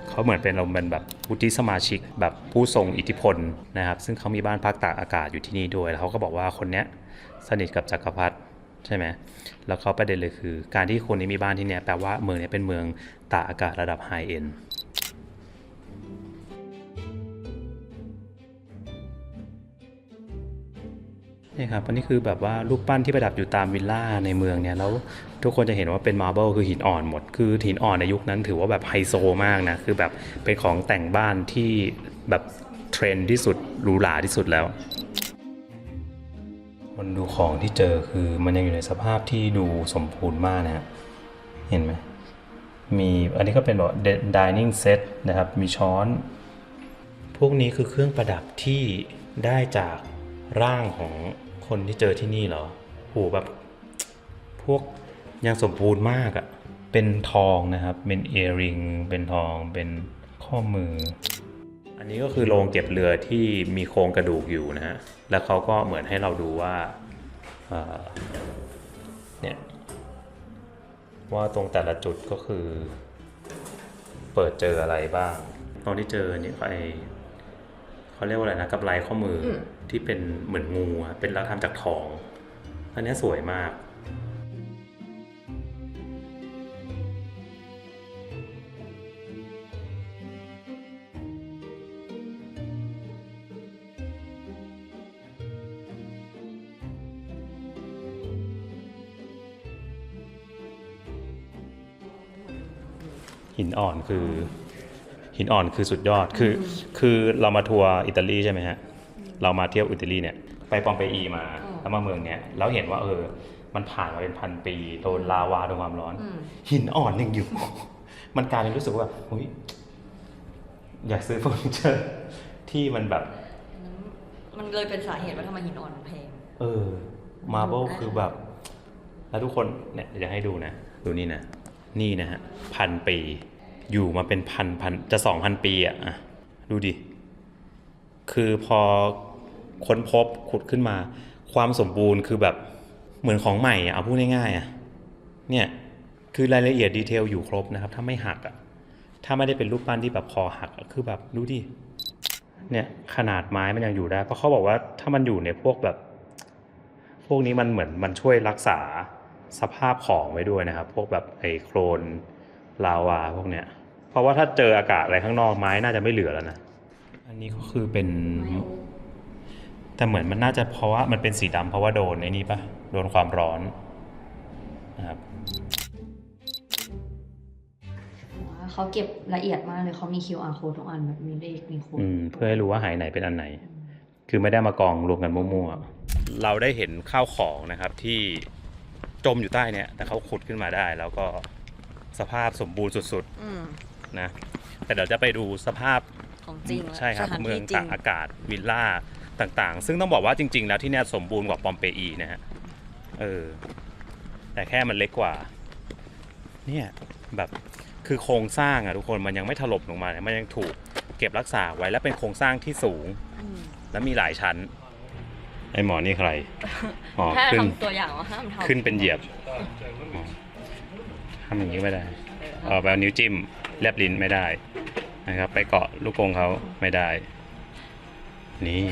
เขาเหมือนเป็นเราเป็นแบบวุฒิสมาชิกแบบผู้ทรงอิทธิพลนะครับซึ่งเขามีบ้านพักตากอากาศอยู่ที่นี่ด้วยแล้วเขาก็บอกว่าคนเนี้ยสนิทกับจักรพรรดิใช่ไหมแล้วเขาประเด็นเลยคือการที่คนนี้มีบ้านที่เนี่ยแปลว่าเมืองนี้เป็นเมืองตากอากาศระดับไฮเอ็นด์นี่ครับอันนี้คือแบบว่ารูปปั้นที่ประดับอยู่ตามวิลล่าในเมืองเนี่ยแล้วทุกคนจะเห็นว่าเป็นมาร์เบิลคือหินอ่อนหมดคือหินอ่อนในยุคนั้นถือว่าแบบไฮโซมากนะคือแบบเป็นของแต่งบ้านที่แบบเทรนด์ที่สุดหรูหราที่สุดแล้วมันดูของที่เจอคือมันยังอยู่ในสภาพที่ดูสมบูรณ์มากนะฮะเห็นไหมมีอันนี้ก็เป็นแบบ dining set นะครับมีช้อนพวกนี้คือเครื่องประดับที่ได้จากร่างของคนที่เจอที่นี่เหรอโหแบบพวกยังสมบูรณ์มากอะเป็นทองนะครับเป็นเอยริงเป็นทองเป็นข้อมืออันนี้ก็คือโรงเก็บเรือที่มีโครงกระดูกอยู่นะฮะแล้วเขาก็เหมือนให้เราดูว่าเนี่ยว่าตรงแต่ละจุดก็คือเปิดเจออะไรบ้างตอนที่เจอเนี่ยเขาเรียกว่าอะไรนะกำไลข้อมือที่เป็นเหมือนงูเป็นแล้วทำจากทองอันนี้สวยมากหินอ่อนคือสุดยอดคือเรามาทัวร์อิตาลีใช่ไหมฮะเรามาเที่ยวอิตาลีเนี่ยไปปอมเปอีมาแล้วมาเมืองเนี้ยแล้วเห็นว่ามันผ่านมาเป็นพันปีโดนลาวาโดนความร้อนหินอ่อนยังอยู่ มันกลายเป็นรู้สึกว่าแบบเฮ้ยอยากซื้อเฟอร์นิเจอร์ที่มันแบบมันเลยเป็นสาเหตุว่าทำไมหินอ่อนมันแพงมาร์เบิลคือแบบแล้วทุกคนเนี่ยจะให้ดูนะดูนี่นะนี่นะฮะ1,000 ปีอยู่มาเป็นพันจะ 2,000 ปีอ่ะดูดิคือพอค้นพบขุดขึ้นมาความสมบูรณ์คือแบบเหมือนของใหม่เอาพูดง่ายๆเนี่ยคือรายละเอียดดีเทลอยู่ครบนะครับถ้าไม่หักถ้าไม่ได้เป็นรูปปั้นที่แบบคอหักคือแบบดูดิเนี่ยขนาดไม้มันยังอยู่ได้เพราะเขาบอกว่าถ้ามันอยู่ในพวกแบบพวกนี้มันเหมือนมันช่วยรักษาสภาพของไว้ด้วยนะครับพวกแบบไอ้โคลนลาวาพวกเนี้ยเพราะว่าถ้าเจออากาศอะไรข้างนอกไม้น่าจะไม่เหลือแล้วนะอันนี้ก็คือเป็นแต่เหมือนมันน่าจะเพราะว่ามันเป็นสีดำเพราะว่าโดนไอ้นี่ปะโดนความร้อนนะครับเขาเก็บละเอียดมากเลยเขามี QR code ทุกอันแบบมีเลขมีโค้ดเพื่อให้รู้ว่าหายไหนเป็นอันไหนคือไม่ได้มากองรวมกันมั่วๆเราได้เห็นข้าวของนะครับที่จมอยู่ใต้เนี่ยแต่เขาขุดขึ้นมาได้แล้วก็สภาพสมบูรณ์สุดๆนะแต่เดี๋ยวจะไปดูสภาพของจริงใช่ครับเมืองตากอากาศวิลล่าต่างๆซึ่งต้องบอกว่าจริงๆแล้วที่นี่สมบูรณ์กว่าปอมเปอีนะฮะแต่แค่มันเล็กกว่าเนี่ยแบบคือโครงสร้างทุกคนมันยังไม่ถล่มลงมามันยังถูกเก็บรักษาไว้และเป็นโครงสร้างที่สูงและมีหลายชั้นไอหมอนี่ใครขึ้นตัวอย่างว่าห้ามทำขึ้นเป็นเหยียบทำอย่างนี้ไม่ได้แบบนิ้วจิ้มแลบลิ้นไม่ได้นะครับไปเกาะลูกกรงเขาไม่ได้นี่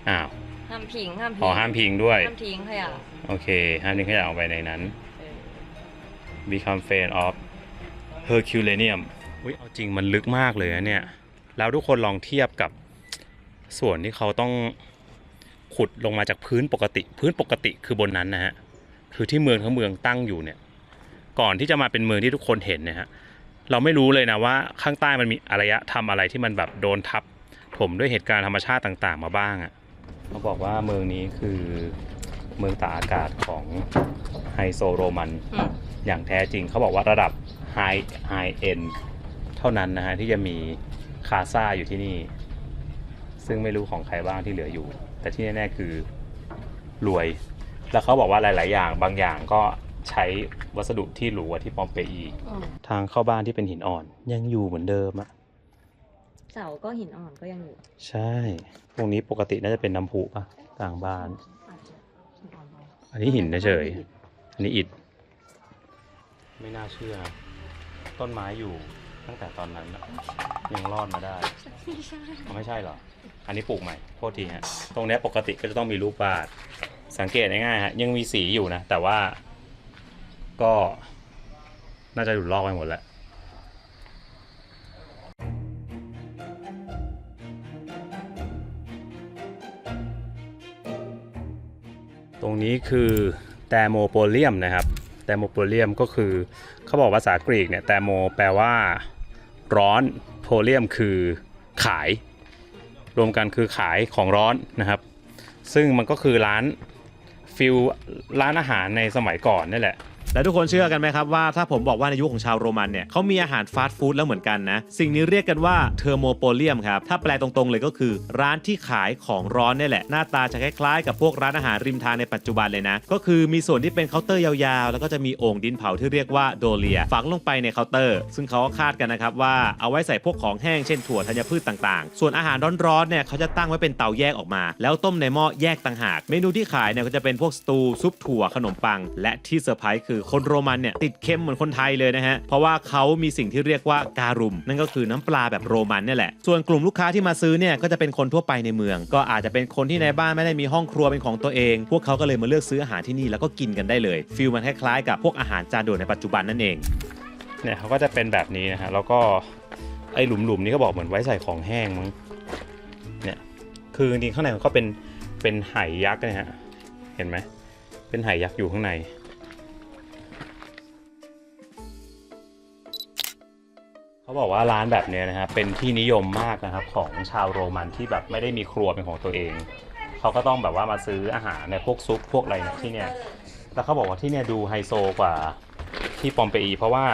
ห้ามพิงห้ามพิงด้วยห้ามทิ้งขยะโอเคห้ามทิ้งขยะออกไปในนั้น Become fan of Herculaneum เอาจริงมันลึกมากเลยนะเนี่ยแล้วทุกคนลองเทียบกับส่วนที่เขาต้องขุดลงมาจากพื้นปกติคือบนนั้นนะฮะคือที่เมืองทั้งเมืองตั้งอยู่เนี่ยก่อนที่จะมาเป็นเมืองที่ทุกคนเห็นนะฮะเราไม่รู้เลยนะว่าข้างใต้มันมีอารยธรรมอะไรที่มันแบบโดนทับถมด้วยเหตุการณ์ธรรมชาติต่างๆมาบ้างเขาบอกว่าเมืองนี้คือ เมืองตากอากาศของไฮโซโรมันอย่างแท้จริงเขาบอกว่าระดับไฮเอ็นเท่านั้นนะฮะที่จะมีคาซ่าอยู่ที่นี่ ซึ่งไม่รู้ของใครบ้างที่เหลืออยู่ แต่ที่แน่ๆคือรวย แล้วเขาบอกว่าหลายๆอย่างบางอย่างก็ใช้วัสดุที่หรูกว่าที่ปอมเปอีทางเข้าบ้านที่เป็นหินอ่อนยังอยู่เหมือนเดิมอะ เสาก็หินอ่อนก็ยังอยู่ ใช่ตรงนี้ปกติน่าจะเป็นน้ำพุป่ะต่างบ้าน อันนี้หินเฉยๆอันนี้อิฐไม่น่าเชื่อ ต้นไม้อยู่ตั้งแต่ตอนนั้นอะยังรอดมาได้ไม่ใช่เหรอ อันนี้ปลูกใหม่โทษทีฮะตรงนี้ปกติก็จะต้องมีรูปวาดสังเกตง่ายๆฮะยังมีสีอยู่นะ แต่ว่าก็น่าจะหลุดลอกไปหมดแล้ว ตรงนี้คือแตโมโพเลียมนะครับแตโมโพเลียมก็คือเขาบอกภาษากรีกเนี่ยแตโมแปลว่าร้อนโพเลียมคือขายรวมกันคือขายของร้อนนะครับซึ่งมันก็คือร้านร้านอาหารในสมัยก่อนนี่แหละ แล้วทุกคนเชื่อกันไหมครับว่าถ้าผมบอกว่าในยุคของชาวโรมันเนี่ยเขามีอาหารฟาสต์ฟู้ดแล้วเหมือนกันนะสิ่งนี้เรียกกันว่าเทอร์โมโพเลียมครับถ้าแปลตรงๆเลยก็คือร้านที่ขายของร้อนนี่แหละหน้าตาจะคล้ายๆกับพวกร้านอาหารริมทางในปัจจุบันเลยนะก็คือมีส่วนที่เป็นเคาน์เตอร์ยาวๆแล้วก็จะมีโอ่งดินเผาที่เรียกว่าโดเลียฝังลงไปในเคาน์เตอร์ซึ่งเขาก็คาดกันนะครับว่าเอาไว้ใส่พวกของแห้งเช่นถั่วธัญพืชต่างๆส่วนอาหารร้อนๆเนี่ยเขาจะตั้งไว้เป็นเตาแยกออกมาแล้วต้มในหม้อแยกต่างหากเมนูที่ขายเนี่ยก็จะเป็นพวกสตูซุปถั่วขนมปังและที่เซอร์ไพรส์คือคนโรมันเนี่ยติดเค็มเหมือนคนไทยเลยนะฮะเพราะว่าเขามีสิ่งที่เรียกว่าการุมนั่นก็คือน้ำปลาแบบโรมันนี่แหละส่วนกลุ่มลูกค้าที่มาซื้อเนี่ยก็จะเป็นคนทั่วไปในเมืองก็อาจจะเป็นคนที่ในบ้านไม่ได้มีห้องครัวเป็นของตัวเองพวกเขาก็เลยมาเลือกซื้ออาหารที่นี่แล้วก็กินกันได้เลยฟีลมันคล้ายๆกับพวกอาหารจานด่วนในปัจจุบันนั่นเองเนี่ยเขาก็จะเป็นแบบนี้นะฮะแล้วก็ไอ้หลุมๆนี้ก็บอกเหมือนไว้ใส่ของแห้งมั้งเนี่ยคือจริงๆข้างในมันก็เป็นไหยักษ์นะฮะเห็นไหมเป็นไหยักษ์อยู่ข้างในเขาบอกว่าร้านแบบนี้นะฮะเป็นที่นิยมมากนะครับของชาวโรมันที่แบบไม่ได้มีครัวเป็นของตัวเองเขาก็ต้องแบบว่ามาซื้ออาหารในพวกซุปพวกอะไรเนี่ยที่เนี่ยแล้วเขาบอกว่าที่เนี่ยดูไฮโซกว่าที่ปอมเปอีเพราะว่า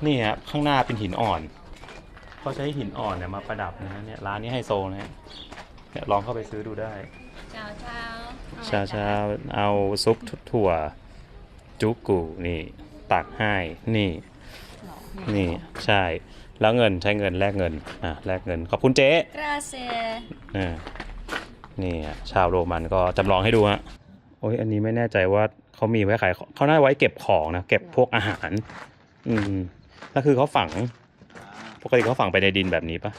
นี่ครับข้างหน้าเป็นหินอ่อนเขาใช้หินอ่อนเนี่ยมาประดับนะฮะเนี่ยร้านนี้ไฮโซนะฮะเนี่ยลองเข้าไปซื้อดูได้เช้าเอาซุปถั่วจุกุนี่ตักให้นี่ใช่แล้วเงินใช้เงินแลกเงินแลกเงินขอบคุณเจ๊นี่ชาวโรมันก็จำลองให้ดูฮะโอ้ยอันนี้ไม่แน่ใจว่าเขามีไว้ขายเขาน่าไว้เก็บของนะเก็บพวกอาหารแล้วคือเขาฝังปกติเขาฝังไปในดินแบบนี้ปะ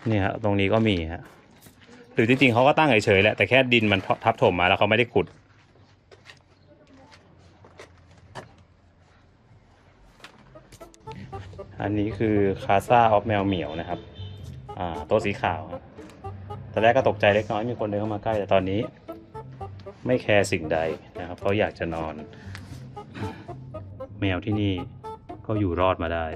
เนี่ยฮะตรงนี้ก็มีฮะหรือจริงๆเขาก็ตั้งเฉยๆแหละแต่แค่ดินมันทับถมมาแล้วเขาไม่ได้ขุดอันนี้คือคาซ่าออฟแมวเหมียวนะครับโต๊ะสีขาวตอนแรกก็ตกใจเล็กน้อยมีคนเดินเข้ามาใกล้แต่ตอนนี้ไม่แคร์สิ่งใดนะครับเพราะอยากจะนอนแมวที่นี่ก็อยู่รอดมาได้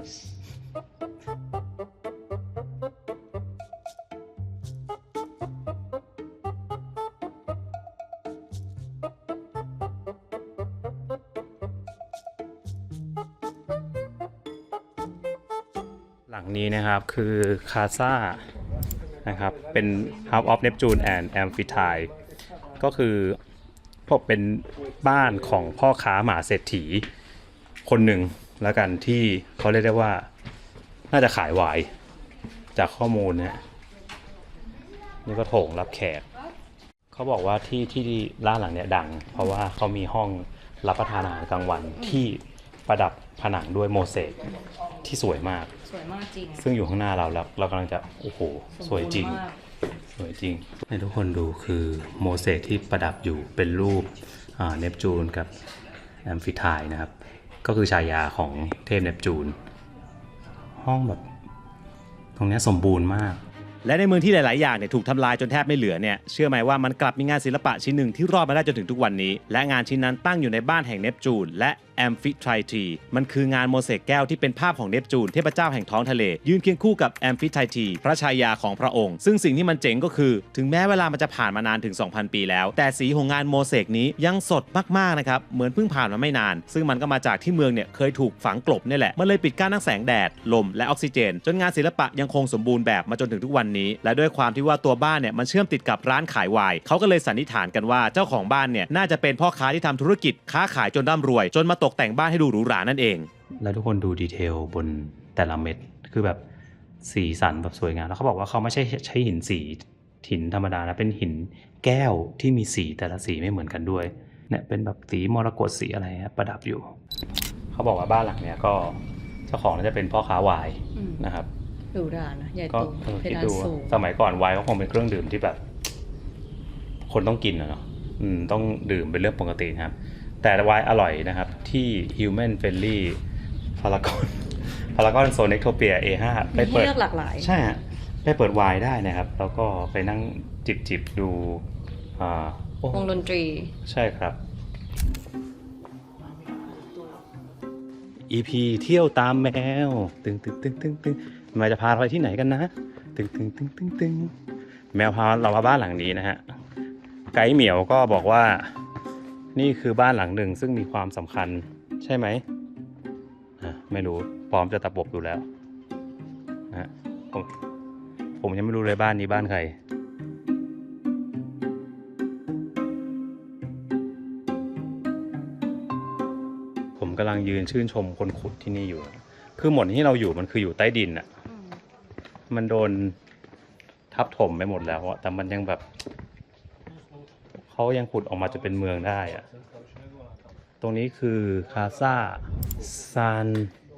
หลังนี้นะครับคือคาซ่านะครับเป็น House of Neptune and Amphitrite ก็คือพวกเป็นบ้านของพ่อค้าหมาเศรษฐีคนหนึ่งแล้วกันที่เขาเรียกได้ว่าน่าจะขายไวน์จากข้อมูลนะนี่ก็โถงรับแขกเขาบอกว่าที่ร้านหลังเนี้ยดังเพราะว่าเขามีห้องรับประทานอาหารกลางวันที่ประดับผนังด้วยโมเสกที่สวยมากจริงซึ่งอยู่ข้างหน้าเราแล้วเรากำลังจะโอ้โหสวยจริงให้ทุกคนดูคือโมเสกที่ประดับอยู่เป็นรูปเนปจูนกับแอมฟิไทน์นะครับก็คือฉายาของเทพเนปจูนห้องแบบตรงนี้สมบูรณ์มาก และในเมืองที่หลายๆอย่างเนี่ยถูกทำลายจนแทบไม่เหลือเนี่ยเชื่อไหมว่ามันกลับมีงานศิลปะชิ้นหนึ่งที่รอดมาได้จนถึงทุกวันนี้และงานชิ้นนั้นตั้งอยู่ในบ้านแห่งเนปจูนและแอมฟิไทรทีมันคืองานโมเสกแก้วที่เป็นภาพของเนปจูนเทพเจ้าแห่งท้องทะเลยืนเคียงคู่กับแอมฟิไทรทีพระชายาของพระองค์ซึ่งสิ่งที่มันเจ๋งก็คือถึงแม้เวลามันจะผ่านมานานถึง 2,000 ปีแล้วแต่สีของงานโมเสกนี้ยังสดมากๆนะครับเหมือนเพิ่งผ่านมาไม่นานซึ่งมันก็มาจากที่เมืองเนี่ยเคยถูกฝังกลบนี่แหละมันเลยปิดกั้นทั้งแสงแดดลมและออกซิเจนจนงานศิลปะยังคงสมบูรณ์แบบมาจนถึงทุกวันนี้และด้วยความที่ว่าตัวบ้านเนี่ยมันเชื่อมติดกับร้านขายไวน์เขาก็เลยสันนิษฐานกันว่าเจ้าของบ้านเนี่ยน่าจะเป็นพ่อค้าที่ทำธุรกิจค้าขายจนร่ำรวยจนมาตกแต่งบ้านให้ดูหรูหรานั่นเองแล้วทุกคนดูดีเทลบนแต่ละเม็ดคือแบบสีสันแบบสวยงามแล้วเขาบอกว่าเขาไม่ใช่ใช้หินสีหินธรรมดานะเป็นหินแก้วที่มีสีแต่ละสีไม่เหมือนกันด้วยเนี่ยเป็นแบบสีมรกตสีอะไรครับประดับอยู่เขาบอกว่าบ้านหลังเนี้ยก็เจ้าของน่าจะเป็นพ่อค้าไวน์นะครับหรูหรานะใหญ่โตก็คิดดูสมัยก่อนไวน์ก็คงเป็นเครื่องดื่มที่แบบคนต้องกินเนาะต้องดื่มเป็นเรื่องปกตินะครับแต่ไวน์อร่อยนะครับที่ Human Friendly Paragon Sonectopia A5 ไปเปิดเลือกหลากหลายใช่ฮะไปเปิดไวน์ได้นะครับแล้วก็ไปนั่งจิบดูวงดนตรีใช่ครับ EP เที่ยวตามแมวตึงมาจะพาเราไปที่ไหนกันนะตึงแมวพาเรามาบ้านหลังนี้นะฮะไกด์เหมียวก็บอกว่านี่คือบ้านหลังหนึ่งซึ่งมีความสำคัญใช่ไหมไม่รู้พร้อมจะตะปบอยู่แล้วนะผมยังไม่รู้เลยบ้านนี้บ้านใครผมกำลังยืนชื่นชมคนขุดที่นี่อยู่คือหมดที่เราอยู่มันคืออยู่ใต้ดินอ่ะมันโดนทับถมไปหมดแล้วแต่มันยังแบบเขายังขุดออกมาจะเป็นเมืองได้อ่ะตรงนี้คือคาซาซาน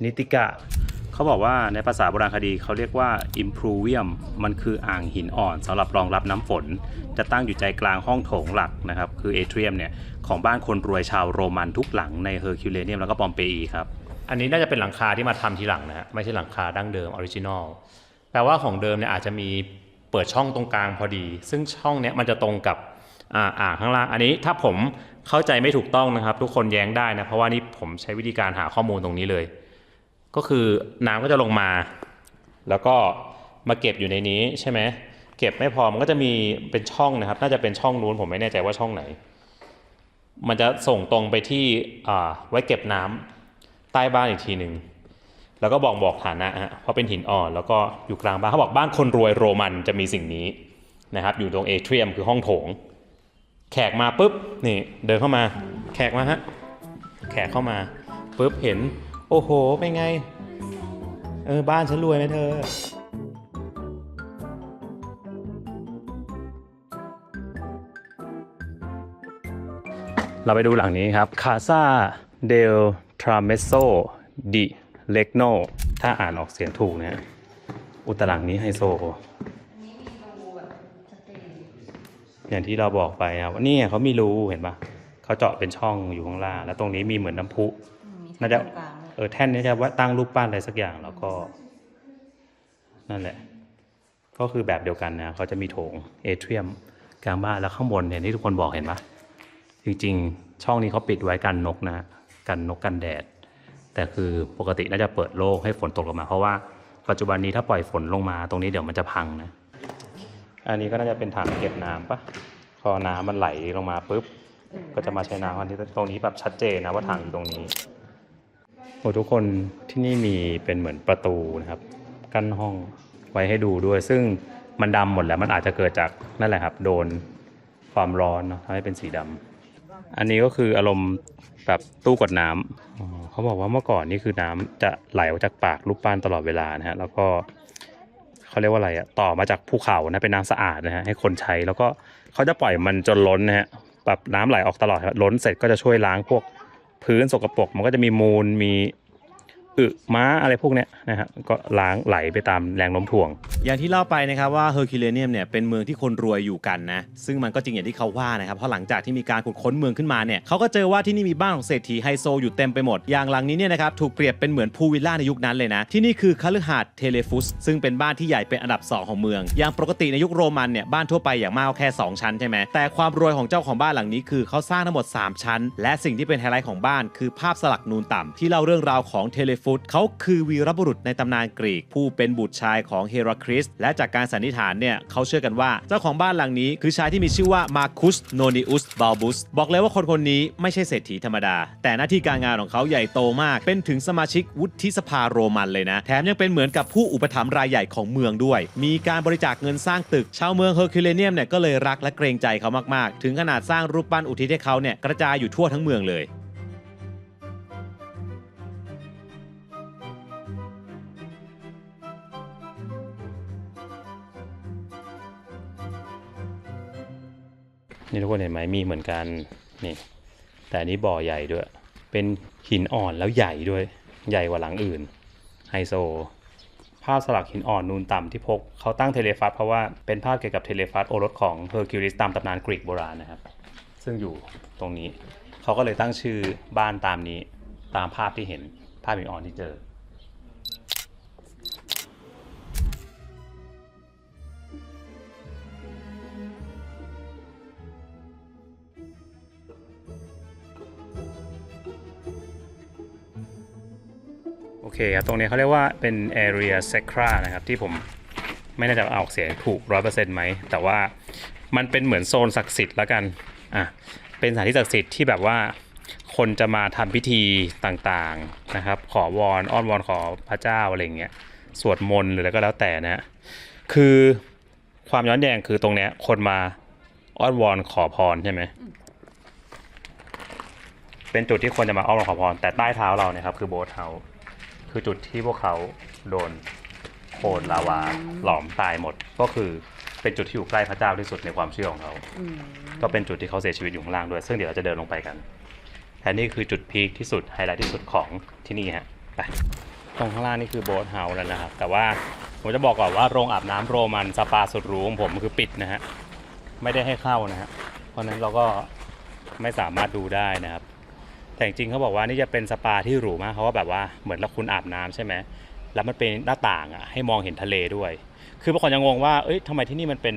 นิติกะเขาบอกว่าในภาษาโบราณคดีเขาเรียกว่า impluvium มันคืออ่างหินอ่อนสำหรับรองรับน้ำฝนจะตั้งอยู่ใจกลางห้องโถงหลักนะครับคือเอเทรียมเนี่ยของบ้านคนรวยชาวโรมันทุกหลังในเฮอร์คิวเลเนียมแล้วก็ปอมเปอีครับอันนี้น่าจะเป็นหลังคาที่มาทำทีหลังนะฮะไม่ใช่หลังคาดั้งเดิมออริจินอลแปลว่าของเดิมเนี่ยอาจจะมีเปิดช่องตรงกลางพอดีซึ่งช่องเนี้ยมันจะตรงกับอ่างข้างล่างอันนี้ถ้าผมเข้าใจไม่ถูกต้องนะครับทุกคนแย้งได้นะเพราะว่านี่ผมใช้วิธีการหาข้อมูลตรงนี้เลยก็คือน้ำก็จะลงมาแล้วก็มาเก็บอยู่ในนี้ใช่ไหมเก็บไม่พอมันก็จะมีเป็นช่องนะครับน่าจะเป็นช่องนู้นผมไม่แน่ใจว่าช่องไหนมันจะส่งตรงไปที่ไว้เก็บน้ำใต้บ้านอีกทีหนึ่งแล้วก็บอกฐานะฮะเพราะเป็นหินอ่อนแล้วก็อยู่กลางบ้านเขาบอกบ้านคนรวยโรมันจะมีสิ่งนี้นะครับอยู่ตรงเอเทรียมคือห้องโถงแขกมาปุ๊บนี่เดินเข้ามาแขกมาฮะแขกเข้ามาปุ๊บเห็นโอ้โหเป็นไงบ้านฉันรวยไหมเธอเราไปดูหลังนี้ครับ Casa del Tramesso di Legno ถ้าอ่านออกเสียงถูกนะอุตลังนี้ไฮโซอย่างที่เราบอกไปนะว่านี่เขามีรูเห็นปะเขาเจาะเป็นช่องอยู่ข้างล่างแล้วตรงนี้มีเหมือนน้ำพุน่าจะแท่นนี้จะว่าตั้งรูปปั้นอะไรสักอย่างแล้วก็นั่นแหละก็คือแบบเดียวกันนะเขาจะมีโถงเอเทรียมกลางบ้านแล้วข้างบนเนี่ยที่ทุกคนบอกเห็นปะจริงๆช่องนี้เขาปิดไว้กันนกนะกันนกกันแดดแต่คือปกติน่าจะเปิดโล่งให้ฝนตกลงมาเพราะว่าปัจจุบันนี้ถ้าปล่อยฝนลงมาตรงนี้เดี๋ยวมันจะพังนะอันนี้ก็น่าจะเป็นถังเก็บน้ำปะพอน้ำมันไหลลงมาปุ๊บก็จะมาใช้น้ำที่ตรงนี้แบบชัดเจนนะว่าถังอยู่ตรงนี้โอ้ทุกคนที่นี่มีเป็นเหมือนประตูนะครับกั้นห้องไว้ให้ดูด้วยซึ่งมันดำหมดแล้วมันอาจจะเกิดจากนั่นแหละครับโดนความร้อนเนาะทำให้เป็นสีดำอันนี้ก็คืออารมณ์แบบตู้กดน้ำเขาบอกว่าเมื่อก่อนนี่คือน้ำจะไหลออกจากปากรูปปั้นตลอดเวลานะฮะแล้วก็เขาเรียกว่าอะไรต่อมาจากภูเขานะเป็นน้ำสะอาดนะฮะให้คนใช้แล้วก็เขาจะปล่อยมันจนล้นนะฮะแบบน้ำไหลออกตลอดล้นเสร็จก็จะช่วยล้างพวกพื้นสกปรกมันก็จะมีมูลมี ม้าอะไรพวกเนี้ยนะฮะก็ล้างไหลไปตามแรงโน้มถ่วงอย่างที่เล่าไปนะครับว่าเฮอร์คิวเลเนียมเนี่ยเป็นเมืองที่คนรวยอยู่กันนะซึ่งมันก็จริงอย่างที่เขาว่านะครับเพราะหลังจากที่มีการขุดค้นเมืองขึ้นมาเนี่ยเขาก็เจอว่าที่นี่มีบ้านของเศรษฐีไฮโซอยู่เต็มไปหมดอย่างหลังนี้เนี่ยนะครับถูกเปรียบเป็นเหมือนพูลวิลล่าในยุคนั้นเลยนะที่นี่คือคฤหาสน์เทเลฟุสซึ่งเป็นบ้านที่ใหญ่เป็นอันดับ2ของเมืองอย่างปกติในยุคโรมันเนี่ยบ้านทั่วไปอย่างมากแค่2ชั้นใช่ไหมแต่ความรวยของเจ้าของบ้านหลังนี้คือเขาสร้างทั้งหมด3ชั้นและสิ่งที่เป็นไฮไลท์ของบ้านคือภาพสลักนูนต่ำที่เล่าเรื่องราวของเทเลฟุสเขาคือวีรบุรุษในตำนานกรีกผู้เป็นบุตรชายของเฮราคลิสและจากการสันนิษฐานเนี่ยเขาเชื่อกันว่าเจ้าของบ้านหลังนี้คือชายที่มีชื่อว่ามาร์คุสโนนิอุสบาลบุสบอกเลยว่าคนนี้ไม่ใช่เศรษฐีธรรมดาแต่หน้าที่การงานของเขาใหญ่โตมากเป็นถึงสมาชิกวุฒิสภาโรมันเลยนะแถมยังเป็นเหมือนกับผู้อุปถัมภ์รายใหญ่ของเมืองด้วยมีการบริจาคเงินสร้างตึกชาวเมืองเฮอร์คิวเลเนียมเนี่ยก็เลยรักและเกรงใจเขามากๆถึงขนาดสร้างรูปปั้นอุทิศให้เขาเนี่ยกระจายอยู่ทั่วทั้งเมืองเลยนี่ทุกคนเห็นไหมมีเหมือนกันนี่แต่อันนี้บ่อใหญ่ด้วยเป็นหินอ่อนแล้วใหญ่ด้วยใหญ่กว่าหลังอื่นไฮโซภาพสลักหินอ่อนนูนต่ำที่พกเขาตั้งเทเลฟัสเพราะว่าเป็นภาพเกี่ยวกับเทเลฟัสโอรสของเฮอร์คิวลิสตามตำนานกรีกโบราณนะครับซึ่งอยู่ตรงนี้เขาก็เลยตั้งชื่อบ้านตามนี้ตามภาพที่เห็นภาพหินอ่อนที่เจอโอเคครับตรงนี้เขาเรียกว่าเป็น area sacra นะครับที่ผมไม่แน่ใจว่าออกเสียงถูก 100% ไหมแต่ว่ามันเป็นเหมือนโซนศักดิ์สิทธิ์แล้วกันเป็นสถานที่ศักดิ์สิทธิ์ที่แบบว่าคนจะมาทำพิธีต่างๆนะครับขอวอนอ้อนวอนขอพระเจ้าอะไรเงี้ยสวดมนต์หรืออะไรก็แล้วแต่นะคือความย้อนแย้งคือตรงเนี้ยคนมาอ้อนวอนขอพรใช่ไหมเป็นจุดที่คนจะมาอ้อนวอนขอพรแต่ใต้เท้าเราเนี่ยครับคือโบ๊ทเฮาส์คือจุดที่พวกเขาโดนโคลนลาวาหลอมตายหมดก็คือเป็นจุดที่อยู่ใกล้พระเจ้าที่สุดในความเชื่อของเขาก็เป็นจุดที่เขาเสียชีวิตอยู่ข้างล่างด้วยซึ่งเดี๋ยวเราจะเดินลงไปกันแต่นี่คือจุดพีคที่สุดไฮไลท์ที่สุดของที่นี่ฮะไปตรงข้างล่างนี่คือโบ๊ทเฮาส์แล้วนะครับแต่ว่าผมจะบอกก่อนว่าโรงอาบน้ำโรมันสปาสุดหรูของผมคือปิดนะฮะไม่ได้ให้เข้านะฮะเพราะนั้นเราก็ไม่สามารถดูได้นะครับแต่จริงๆเขาบอกว่านี่จะเป็นสปาที่หรูมากเขาก็แบบว่าเหมือนเราคุณอาบน้ำใช่ไหมแล้วมันเป็นหน้าต่างอ่ะให้มองเห็นทะเลด้วยคือบางคนยังงงว่าทำไมที่นี่มันเป็น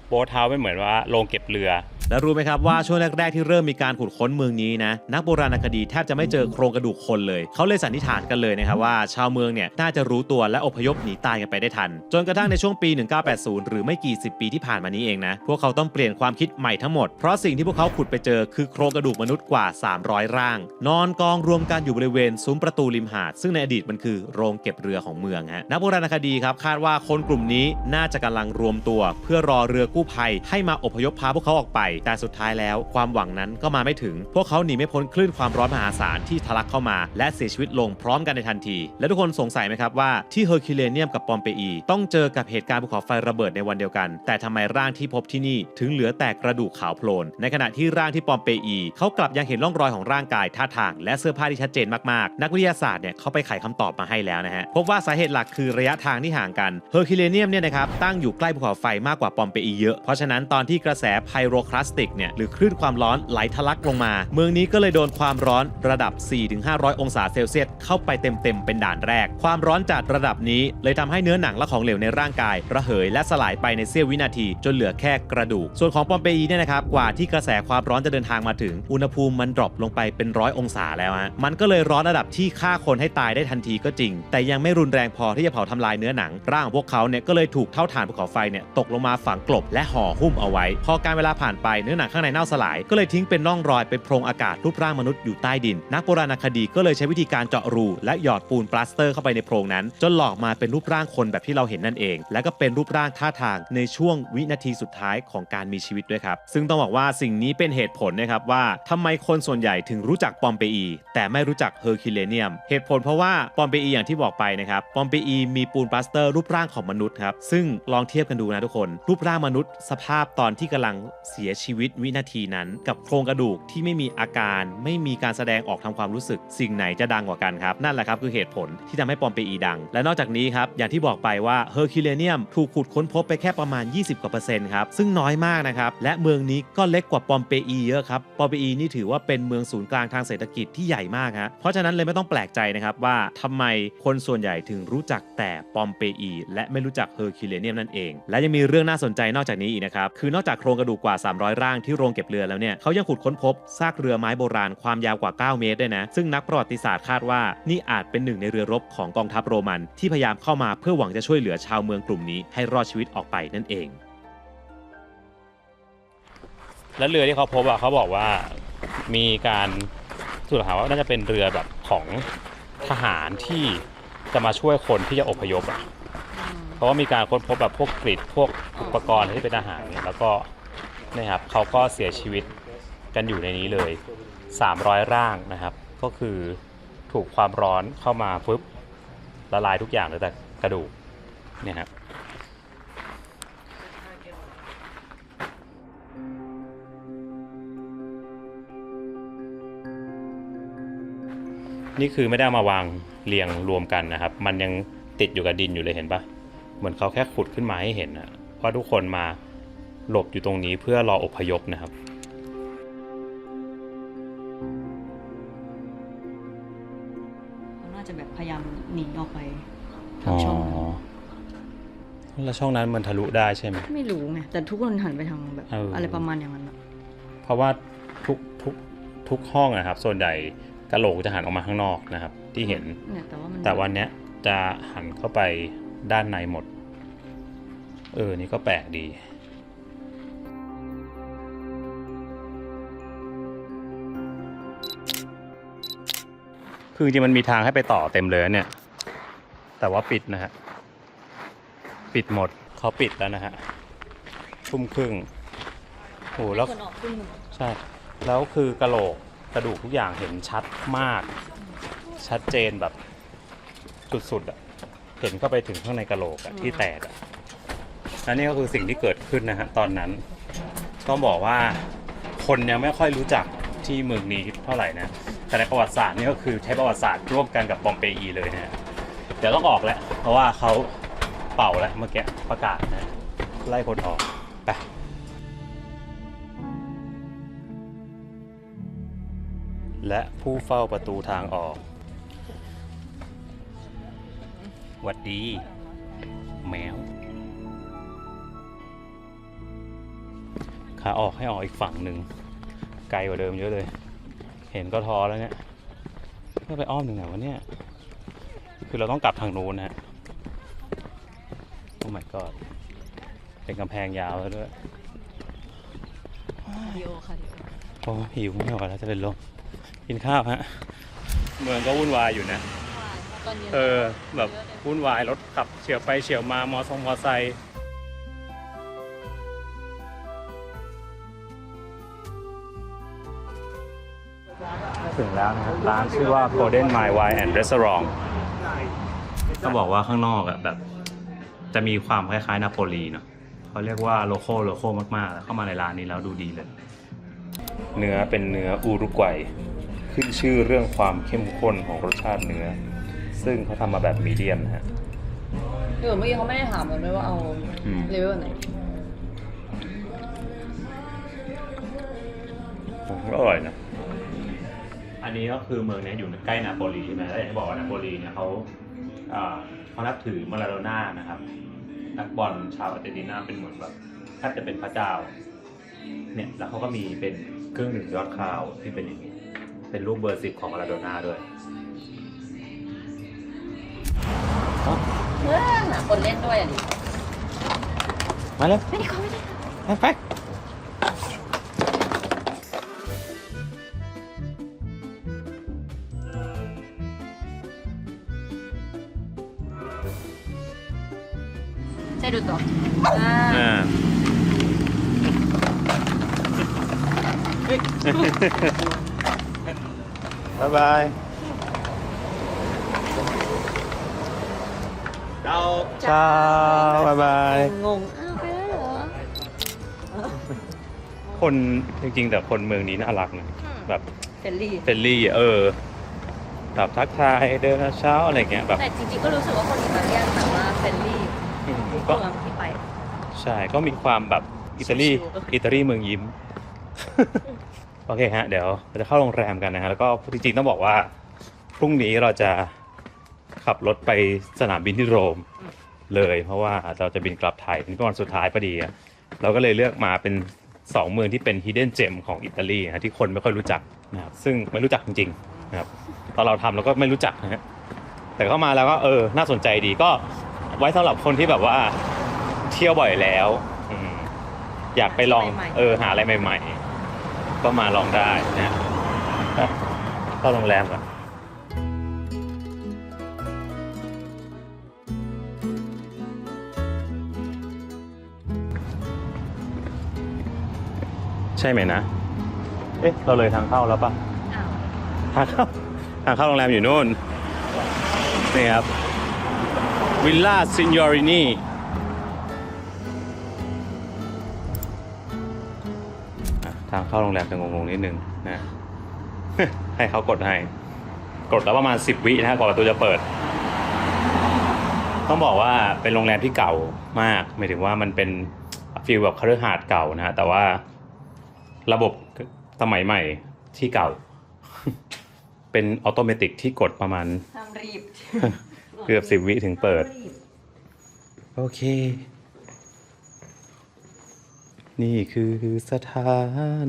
โบ๊ทเฮาส์ไม่เหมือนว่าโรงเก็บเรือแล้วรู้ไหมครับว่าช่วงแรกๆที่เริ่มมีการขุดค้นเมืองนี้นะนักโบราณคดีแทบจะไม่เจอโครงกระดูกคนเลยเขาเลยสันนิษฐานกันเลยนะครับว่าชาวเมืองเนี่ยน่าจะรู้ตัวและอพยพหนีตายกันไปได้ทันจนกระทั่งในช่วงปี 1980 หรือไม่กี่สิบปีที่ผ่านมานี้เองนะพวกเขาต้องเปลี่ยนความคิดใหม่ทั้งหมดเพราะสิ่งที่พวกเขาขุดไปเจอคือโครงกระดูกมนุษย์กว่า300ร่างนอนกองรวมกันอยู่บริเวณซุ้มประตูริมหาดซึ่งในอดีตมันคือโรงเก็บเรือของเมืองฮะนักโบราณคดีครับคาดว่าคนกลุ่มนี้น่าจะกำลังรวมตัวเพื่อรอเรือกู้ภัยให้มาอพยพพาพวกเขาออกไปแต่สุดท้ายแล้วความหวังนั้นก็มาไม่ถึงพวกเขาหนีไม่พ้นคลื่นความร้อนมหาศาลที่ทะลักเข้ามาและเสียชีวิตลงพร้อมกันในทันทีและทุกคนสงสัยไหมครับว่าที่เฮอร์คิวเลเนียมกับปอมเปอีต้องเจอกับเหตุการณ์ภูเขาไฟระเบิดในวันเดียวกันแต่ทำไมร่างที่พบที่นี่ถึงเหลือแต่กระดูกขาวโพลนในขณะที่ร่างที่ปอมเปอีเขากลับยังเห็นร่องรอยของร่างกายท่าทางและเสื้อผ้าที่ชัดเจนมากๆนักวิทยาศาสตร์เนี่ยเขาไปไขคำตอบมาให้แล้วนะฮะพบว่าสาเหตุหลักคือระยะทางที่ห่างกันเฮอร์คิวเลเนียมเนี่ยนะครับตั้งอยู่ใกล้ภูเขาไฟมากกว่าปอมเปอีเยอะเพราะฉะนั้นตอนที่กระแสไพโรคลาสติกเนี่ยหรือคลื่นความร้อนไหลทะลักลงมาเมืองนี้ก็เลยโดนความร้อนระดับ 4-500 องศาเซลเซียสเข้าไปเต็มเป็นด่านแรกความร้อนจัดระดับนี้เลยทำให้เนื้อหนังและของเหลวในร่างกายระเหยและสลายไปในเสี้ยววินาทีจนเหลือแค่กระดูกส่วนของปอมเปอีเนี่ยนะครับกว่าที่กระแสความร้อนจะเดินทางมาถึงอุณหภูมิมันดรอปลงไปเป็น100 องศาแล้วฮะมันก็เลยร้อนระดับที่ฆ่าคนให้ตายได้ทันทีก็จริงแต่ยังไม่รุนแรงพอที่จะเผาทำลายเนื้อหนังร่างของพวกเขาเนี่ยก็เลยถูกเท่าฐานภูเขาไฟเนี่ยตกลงมาฝังกลบและห่อหุ้มเอาไว้พอการเวลาผ่านไปเนื้อหนังข้างในเน่าสลายก็เลยทิ้งเป็นร่องรอยเป็นโพรงอากาศรูปร่างมนุษย์อยู่ใต้ดินนักโบราณคดีก็เลยใช้วิธีการเจาะรูและหยอดปูนปลาสเตอร์เข้าไปในโพรงนั้นจนหลอกมาเป็นรูปร่างคนแบบที่เราเห็นนั่นเองและก็เป็นรูปร่างท่าทางในช่วงวินาทีสุดท้ายของการมีชีวิตด้วยครับซึ่งต้องบอกว่าสิ่งนี้เป็นเหตุผลนะครับว่าทำไมคนส่วนใหญ่ถึงรู้จักปอมเปอีแต่ไม่รู้จักเฮอร์คิวเลเนียมเหตุผลเพราะว่าปอมเปอีอย่างที่บอกไปนะครับปอมเปอีมีปูนปลาสเตอร์รูปร่างของมนุษย์ครับซึ่งลองเทียบกันดูนะทุกคนรูปร่างมนุษย์ สภาพตอนที่กำลังเสียชีวิตวินาทีนั้นกับโครงกระดูกที่ไม่มีอาการไม่มีการแสดงออกทางความรู้สึกสิ่งไหนจะดังกว่ากันครับนั่นแหละครับคือเหตุผลที่ทำให้ปอมเปอีดังและนอกจากนี้ครับอย่างที่บอกไปว่าเฮอร์คิวเลเนียมถูกขุดค้นพบไปแค่ประมาณ 20 กว่า%ครับซึ่งน้อยมากนะครับและเมืองนี้ก็เล็กกว่าปอมเปอีเยอะครับปอมเปอีนี่ถือว่าเป็นเมืองศูนย์กลางทางเศรษฐกิจที่ใหญ่มากฮะเพราะฉะนั้นเลยไม่ต้องแปลกใจนะครับว่าทำไมคนส่วนใหญ่ถึงรู้จักแต่ปอมเปอีและไม่รู้จักเฮอร์คิวเลเนียมนั่นเองและยังมีเรื่องน่าสนใจนอกจากนี้อีกนะครับคือนอกจากโครงกระดูกกว่า300ร่างที่โรงเก็บเรือแล้วเนี่ยเขายังขุดค้นพบซากเรือไม้โบราณความยาวกว่า9เมตรด้วยนะซึ่งนักประวัติศาสตร์คาดว่านี่อาจเป็นหนึ่งในเรือรบของกองทัพโรมันที่พยายามเข้ามาเพื่อหวังจะช่วยเหลือชาวเมืองกลุ่มนี้ให้รอดชีวิตออกไปนั่นเอง แล้วเรือที่เขาพบอะเขาบอกว่ามีการสุดหาว่าน่าจะเป็นเรือแบบของทหารที่จะมาช่วยคนที่จะอพยพอะเพราะว่ามีการค้นพบแบบพวกกริดพวกอุปกรณ์ที่เป็นทหารเนี่ยแล้วก็นี่ครับเขาก็เสียชีวิตกันอยู่ในนี้เลย300ร่างนะครับก็คือถูกความร้อนเข้ามาปุ๊บละลายทุกอย่างเหลือแต่กระดูกเนี่ยครับนี่คือไม่ได้เอามาวางเรียงรวมกันนะครับมันยังติดอยู่กับดินอยู่เลยเห็นปะเหมือนเขาแค่ขุดขึ้นมาให้เห็นนะเพราะทุกคนมาหลบอยู่ตรงนี้เพื่อรออพยพนะครับเขาน่าจะแบบพยายามหนีออกไปทางช่องนั้น แล้วช่องนั้นมันทะลุได้ใช่ไหม ไม่รู้ไงแต่ทุกคนหันไปทางแบบอะไรประมาณอย่างนั้นอะ เพราะว่าทุกห้องนะครับส่วนใหญ่กะโหลกจะหันออกมาข้างนอกนะครับที่เห็นเนี่ยแต่วันเนี้ยจะหันเข้าไปด้านในหมดนี่ก็แปลกดีคือจริงๆมันมีทางให้ไปต่อเต็มเลยเนี่ยแต่ว่าปิดนะฮะปิดหมดเขาปิดแล้วนะฮะทุ่มครึ่งโอ้แล้วใช่แล้วคือกะโหลกกระดูกทุกอย่างเห็นชัดมากชัดเจนแบบสุดๆอ่ะเห็นเข้าไปถึงข้างในกะโหลกอ่ะที่แตกอ่ะและนี่ก็คือสิ่งที่เกิดขึ้นนะฮะตอนนั้นต้องบอกว่าคนยังไม่ค่อยรู้จักที่เมืองนี้เท่าไหร่นะแต่ในประวัติศาสตร์นี่ก็คือใช้ประวัติศาสตร์ร่วมกันกับปอมเปอีเลยนะฮะเดี๋ยวต้องออกแล้วเพราะว่าเขาเป่าแล้วเมื่อกี้ประกาศนะไล่คนออกไปและผู้เฝ้าประตูทางออกหวัดดีแมวขาออกให้ออกอีกฝั่งหนึ่งไกลกว่าเดิมเยอะเลยเห็นก็ท้อแล้วเนี่ยเพื่อไปอ้อมหนึ่งไหนวะเนี่ยคือเราต้องกลับทางนู้นนะฮะโอ้ my god เป็นกำแพงยาวแล้วด้วยโอ้หิวไม่ไหวแล้วจะเป็นลมกินข้าวฮะเมืองก็วุ่นวายอยู่นะแบบวุ่นวายรถขับเฉียวไปเฉียวมามอไซค์ถึงแล้วนะครับร้านชื่อว่า Golden Mile Wine and Restaurant ต้องบอกว่าข้างนอกอะแบบจะมีความคล้ายๆนาโปลีเนาะเขาเรียกว่าโลโก้มากๆเข้ามาในร้านนี้แล้วดูดีเลยเนื้อเป็นเนื้ออูรุกวัยขึ้นชื่อเรื่องความเข้มข้นของรสชาติเนื้อซึ่งเขาทำมาแบบมีเดียมนะฮะเมื่อกี้เขาไม่ได้ถามเราด้วยว่าเอาเลเวลไหนอร่อยนะอันนี้ก็คือเมืองนี้อยู่ใกล้นาโปลีใช่ไหมแล้วอย่างที่บอกว่านาโปลีเนี่ยเขานับถือมาราโดน่านะครับนักบอลชาวอาร์เจนตินาเป็นเหมือนแบบแทบจะเป็นพระเจ้าเนี่ยแล้วเขาก็มีเป็นเครื่องดื่มยอดข้าวที่เป็นอย่างนี้เป็นรูปเบอร์10ของมาราโดน่าด้วยหาคนเล่นด้วยอ่ะดิมาเลยไม่ได้เขาไม่ได้ไปใช่ดูต่อบ๊ายบายเช้าบ๊ายบายงงอ้าวไปแล้วเหรอ คนจริงๆแต่คนเมืองนี้น่ารักนะแบบ เฟรนลี่ เฟรนลี่แบบทักทายเดินเช้าอะไรเงี้ยแบบ แต่จริงๆก็รู้สึกว่าคนอิตาเลียนแบบว่าเฟรนลี่ทุก ก็ เมืองที่ไป ใช่ก็มีความแบบอิตาลี ชิวๆ อิตาลีเมืองยิ้ม โอเคฮะเดี๋ยวเราจะเข้าโรงแรมกันนะฮะแล้วก็จริงๆต้องบอกว่าพรุ่งนี้เราจะขับรถไปสนามบินที่โรมเลยเพราะว่าเราจะบินกลับไทยนี่เป็นวันสุดท้ายพอดีอะเราก็เลยเลือกมาเป็น2เมืองที่เป็น hidden gem ของอิตาลีนะที่คนไม่ค่อยรู้จักนะครับซึ่งไม่รู้จักจริงๆนะครับตอนเราทำเราก็ไม่รู้จักนะฮะแต่เข้ามาแล้วก็น่าสนใจดีก็ไว้สำหรับคนที่แบบว่าเที่ยวบ่อยแล้วอยากไปลองหาอะไรใหม่ๆก็มาลองได้นะเข้าโรงแรมก่อนใช่ไหมนะเราเลยทางเข้าแล้วปะ อ้าว ทางเข้าโรงแรมอยู่นู่นนี่ครับวิลล่าซินยอรินีทางเข้าโรงแรมจะงงๆนิดนึงนะ ให้เขากดแล้วประมาณ10 วินะฮะก่อนประตูจะเปิดต้องบอกว่าเป็นโรงแรมที่เก่ามากหมายถึงว่ามันเป็นฟีลแบบคฤหาสน์เก่านะฮะแต่ว่าระบบสมัยใหม่ที่เก่า เป็นออโตเมติกที่กดประมาณ ห้ามรีบ เกือบ10 วิถึงเปิดโอเคนี่คือสถาน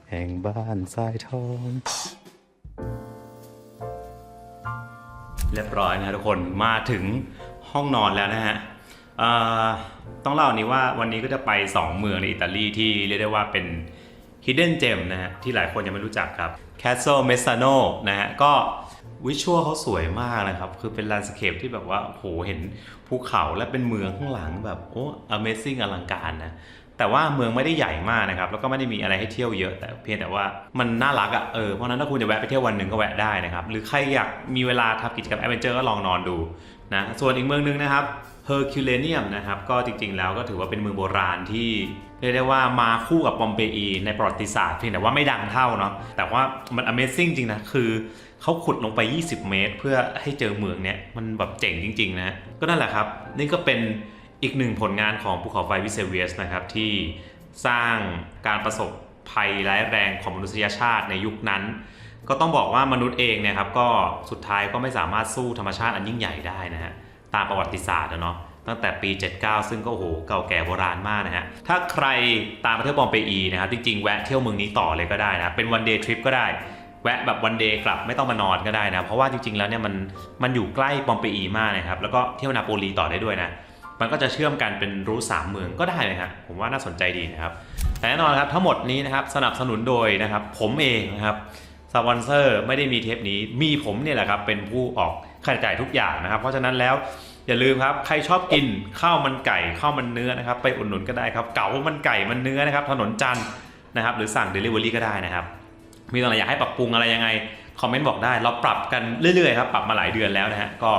แห่งบ้านทรายทองเรียบร้อยนะทุกคนมาถึงห้องนอนแล้วนะฮะต้องเล่านี้ว่าวันนี้ก็จะไป2เมืองในอิตาลีที่เรียกได้ว่าเป็น Hidden Gem นะฮะที่หลายคนยังไม่รู้จักครับ Castle Messano นะฮะก็วิชวลเขาสวยมากนะครับคือเป็นแลนด์สเคปที่แบบว่าโหเห็นภูเขาและเป็นเมืองข้างหลังแบบโอ้ Amazing อลังการนะแต่ว่าเมืองไม่ได้ใหญ่มากนะครับแล้วก็ไม่ได้มีอะไรให้เที่ยวเยอะแต่เพียงแต่ว่ามันน่ารักอ่ะเพราะนั้นถ้าคุณจะแวะไปเที่ยววันหนึ่งก็แวะได้นะครับหรือใครอยากมีเวลาทำกิจกรรมแอดเวนเจอร์ก็ลองนอนดูนะส่วนอีกเมืองนึงนะครับเฮอร์คิวเลเนียมนะครับก็จริงๆแล้วก็ถือว่าเป็นเมืองโบราณที่เรียกได้ว่ามาคู่กับปอมเปอีในประวัติศาสตร์เพียงแต่ว่าไม่ดังเท่าเนาะแต่ว่ามัน Amazing จริงนะคือเขาขุดลงไป20 เมตรเพื่อให้เจอเมืองเนี้ยมันแบบเจ๋งจริงๆนะก็นั่นแหละครับนี่ก็เป็นอีกหนึ่งผลงานของภูเขาไฟวิเซเวียสนะครับที่สร้างการประสบภัยร้ายแรงของมนุษยชาติในยุคนั้นก็ต้องบอกว่ามนุษย์เองเนี่ยครับก็สุดท้ายก็ไม่สามารถสู้ธรรมชาติอันยิ่งใหญ่ได้นะฮะตามประวัติศาสตร์เนาะตั้งแต่ปี79ซึ่งก็โอ้โหเก่าแก่โบราณมากนะฮะถ้าใครตามไปเที่ยวปอมเปอีนะครับจริงๆแวะเที่ยวเมืองนี้ต่อเลยก็ได้นะเป็นวันเดย์ทริปก็ได้แวะแบบวันเดย์กลับไม่ต้องมานอนก็ได้นะเพราะว่าจริงๆแล้วเนี่ยมันอยู่ใกล้ปอมเปอีมากนะครับแล้วก็เที่ยวนาโปลีต่อได้ด้วยนะมันก็จะเชื่อมกันเป็นรูท3เมืองก็ได้เลยครับผมว่าน่าสนใจดีนะครับแต่แน่นอนครับทั้งหมดนี้นะครับสนับสนุนโดยนะครับผมเองนะครับสปอนเซอร์ไม่ได้มีเทปนี้มีผมเนี่ยแหละครับเป็นผู้ออกค่าใช้จ่ายทุกอย่างนะครับเพราะฉะนั้นแล้วอย่าลืมครับใครชอบกินข้าวมันไก่ข้าวมันเนื้อนะครับไปอุดหนุนก็ได้ครับเก๋ามันไก่มันเนื้อนะครับถนนจันทร์นะครับหรือสั่ง Delivery ก็ได้นะครับมีอะไรอยากให้ปรับปรุงอะไรยังไงคอมเมนต์บอกได้เราปรับกันเรื่อยๆครับปรับมาหลายเดือนแล้วนะฮะก็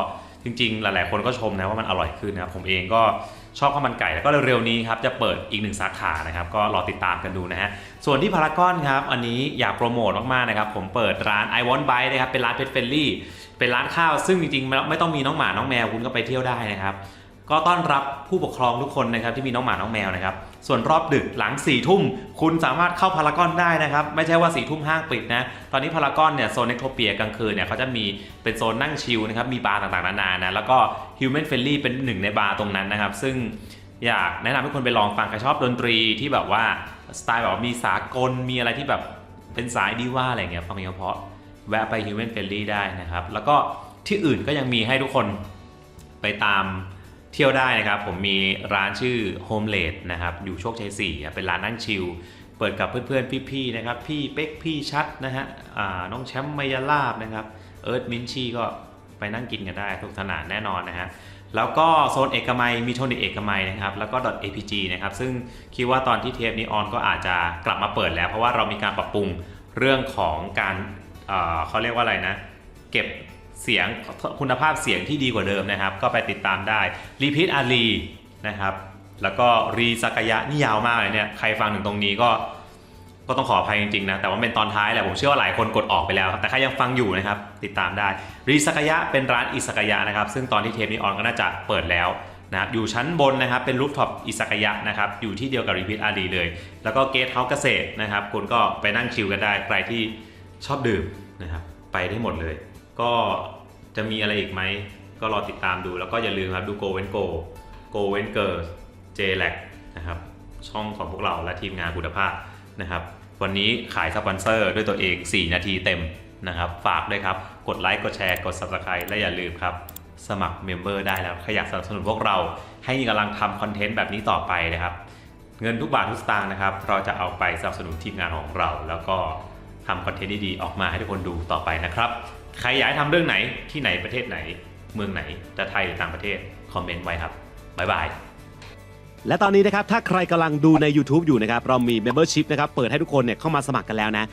จริงๆหลายๆคนก็ชมนะว่ามันอร่อยขึ้นนะครับผมเองก็ชอบข้าวมันไก่แล้วก็เร็วๆนี้ครับจะเปิดอีก1สาขานะครับก็รอติดตามกันดูนะฮะส่วนที่พารากอนครับอันนี้อยากโปรโมทมากๆนะครับผมเปิดร้าน I Want Bite นะครับเป็นร้านเพชรเฟรนลี่เป็นร้านข้าวซึ่งจริงๆไม่ต้องมีน้องหมาน้องแมวคุณก็ไปเที่ยวได้นะครับก็ต้อนรับผู้ปกครองทุกคนนะครับที่มีน้องหมาน้องแมวนะครับส่วนรอบดึกหลัง4 ทุ่มคุณสามารถเข้าพารากอนได้นะครับไม่ใช่ว่า4 ทุ่มห้างปิดนะตอนนี้พารากอนเนี่ยโซนเนโทเปียกลางคืนเนี่ยเขาจะมีเป็นโซนนั่งชิลนะครับมีบาร์ต่างๆนานานะแล้วก็ฮิวแมนเฟรนลี่เป็นหนึ่งในบาร์ตรงนั้นนะครับซึ่งอยากแนะนำให้คนไปลองฟังใครชอบดนตรีที่แบบว่าสไตล์แบบมีสากลมีอะไรที่แบบเป็นสายดีว่าอะไรเงี้ยฟังเพราะแวะไปฮิวแมนเฟรนลี่ได้นะครับแล้วก็ที่อื่นก็ยังมีให้ทุกคนไปตามเที่ยวได้นะครับผมมีร้านชื่อ Homelate นะครับอยู่โชคชัย4เป็นร้านนั่งชิลเปิดกับเพื่อนๆพี่ๆนะครับพี่เป๊กพี่ชัดนะฮะน้องแชมป์มายาลาบนะครับเอิร์ธมินชี่ก็ไปนั่งกินกันได้ทุกสนานแน่นอนนะฮะแล้วก็โซนเอกมัยมีโทนิกเอกมัยนะครับแล้วก็ .apg นะครับซึ่งคิดว่าตอนที่เทปนี้ออนก็อาจจะกลับมาเปิดแล้วเพราะว่าเรามีการปรับปรุงเรื่องของการเขาเรียกว่าอะไรนะเก็บเสียงคุณภาพเสียงที่ดีกว่าเดิมนะครับก็ไปติดตามได้รีพีทอารีนะครับแล้วก็รีซากายะนี่ยาวมากเลยเนี่ยใครฟังถึงตรงนี้ก็ ก็ต้องขออภัยจริงๆนะแต่ว่าเป็นตอนท้ายแหละผมเชื่อว่าหลายคนกดออกไปแล้วครับแต่ใครยังฟังอยู่นะครับติดตามได้ริซากายะเป็นร้านอิซากายะนะครับซึ่งตอนที่เทปนี้ออนก็น่าจะเปิดแล้วนะครับอยู่ชั้นบนนะครับเป็นรูฟท็อปอิซากายะนะครับอยู่ที่เดียวกับรีพิทอารีเลยแล้วก็เกสต์เฮาส์เกษตรนะครับคุณก็ไปนั่งชิลกันได้ใครที่ชอบดื่มนะครับไปได้หมดเลยก็จะมีอะไรอีกไหมก็รอติดตามดูแล้วก็อย่าลืมครับดู Go Wen Go Go Wen Girls JLAC นะครับช่องของพวกเราและทีมงานคุณภาพนะครับวันนี้ขายสปอนเซอร์ด้วยตัวเอง4นาทีเต็มนะครับฝากด้วยครับกดไลค์กดแชร์กด Subscribe และอย่าลืมครับสมัครเมมเบอร์ได้แล้วใครอยากสนับสนุนพวกเราให้กำลังทำคอนเทนต์แบบนี้ต่อไปนะครับเงินทุกบาททุกสตางค์นะครับเราจะเอาไปสนับสนุนทีมงานของเราแล้วก็ทำคอนเทนต์ดีๆออกมาให้ทุกคนดูต่อไปนะครับใครอยากให้ทำเรื่องไหนที่ไหนประเทศไหนเมืองไหนจะไทยหรือต่างประเทศคอมเมนต์ไว้ครับบ๊ายบายและตอนนี้นะครับถ้าใครกำลังดูใน YouTube อยู่นะครับเรามี Membership นะครับเปิดให้ทุกคนเนี่ยเข้ามาสมัครกันแล้วนะ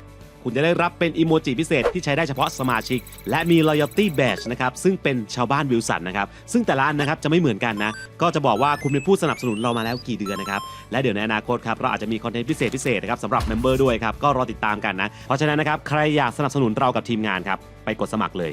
คุณจะได้รับเป็นอีโมจิพิเศษที่ใช้ได้เฉพาะสมาชิกและมี Loyalty Badge นะครับซึ่งเป็นชาวบ้านวิลสันนะครับซึ่งแต่ละอันนะครับจะไม่เหมือนกันนะก็จะบอกว่าคุณเป็นผู้สนับสนุนเรามาแล้วกี่เดือนนะครับและเดี๋ยวในอนาคตครับเราอาจจะมีคอนเทนต์พิเศษนะครับสำหรับ Member ด้วยครับก็รอติดตามกันนะเพราะฉะนั้นนะครับใครอยากสนับสนุนเรากับทีมงานครับไปกดสมัครเลย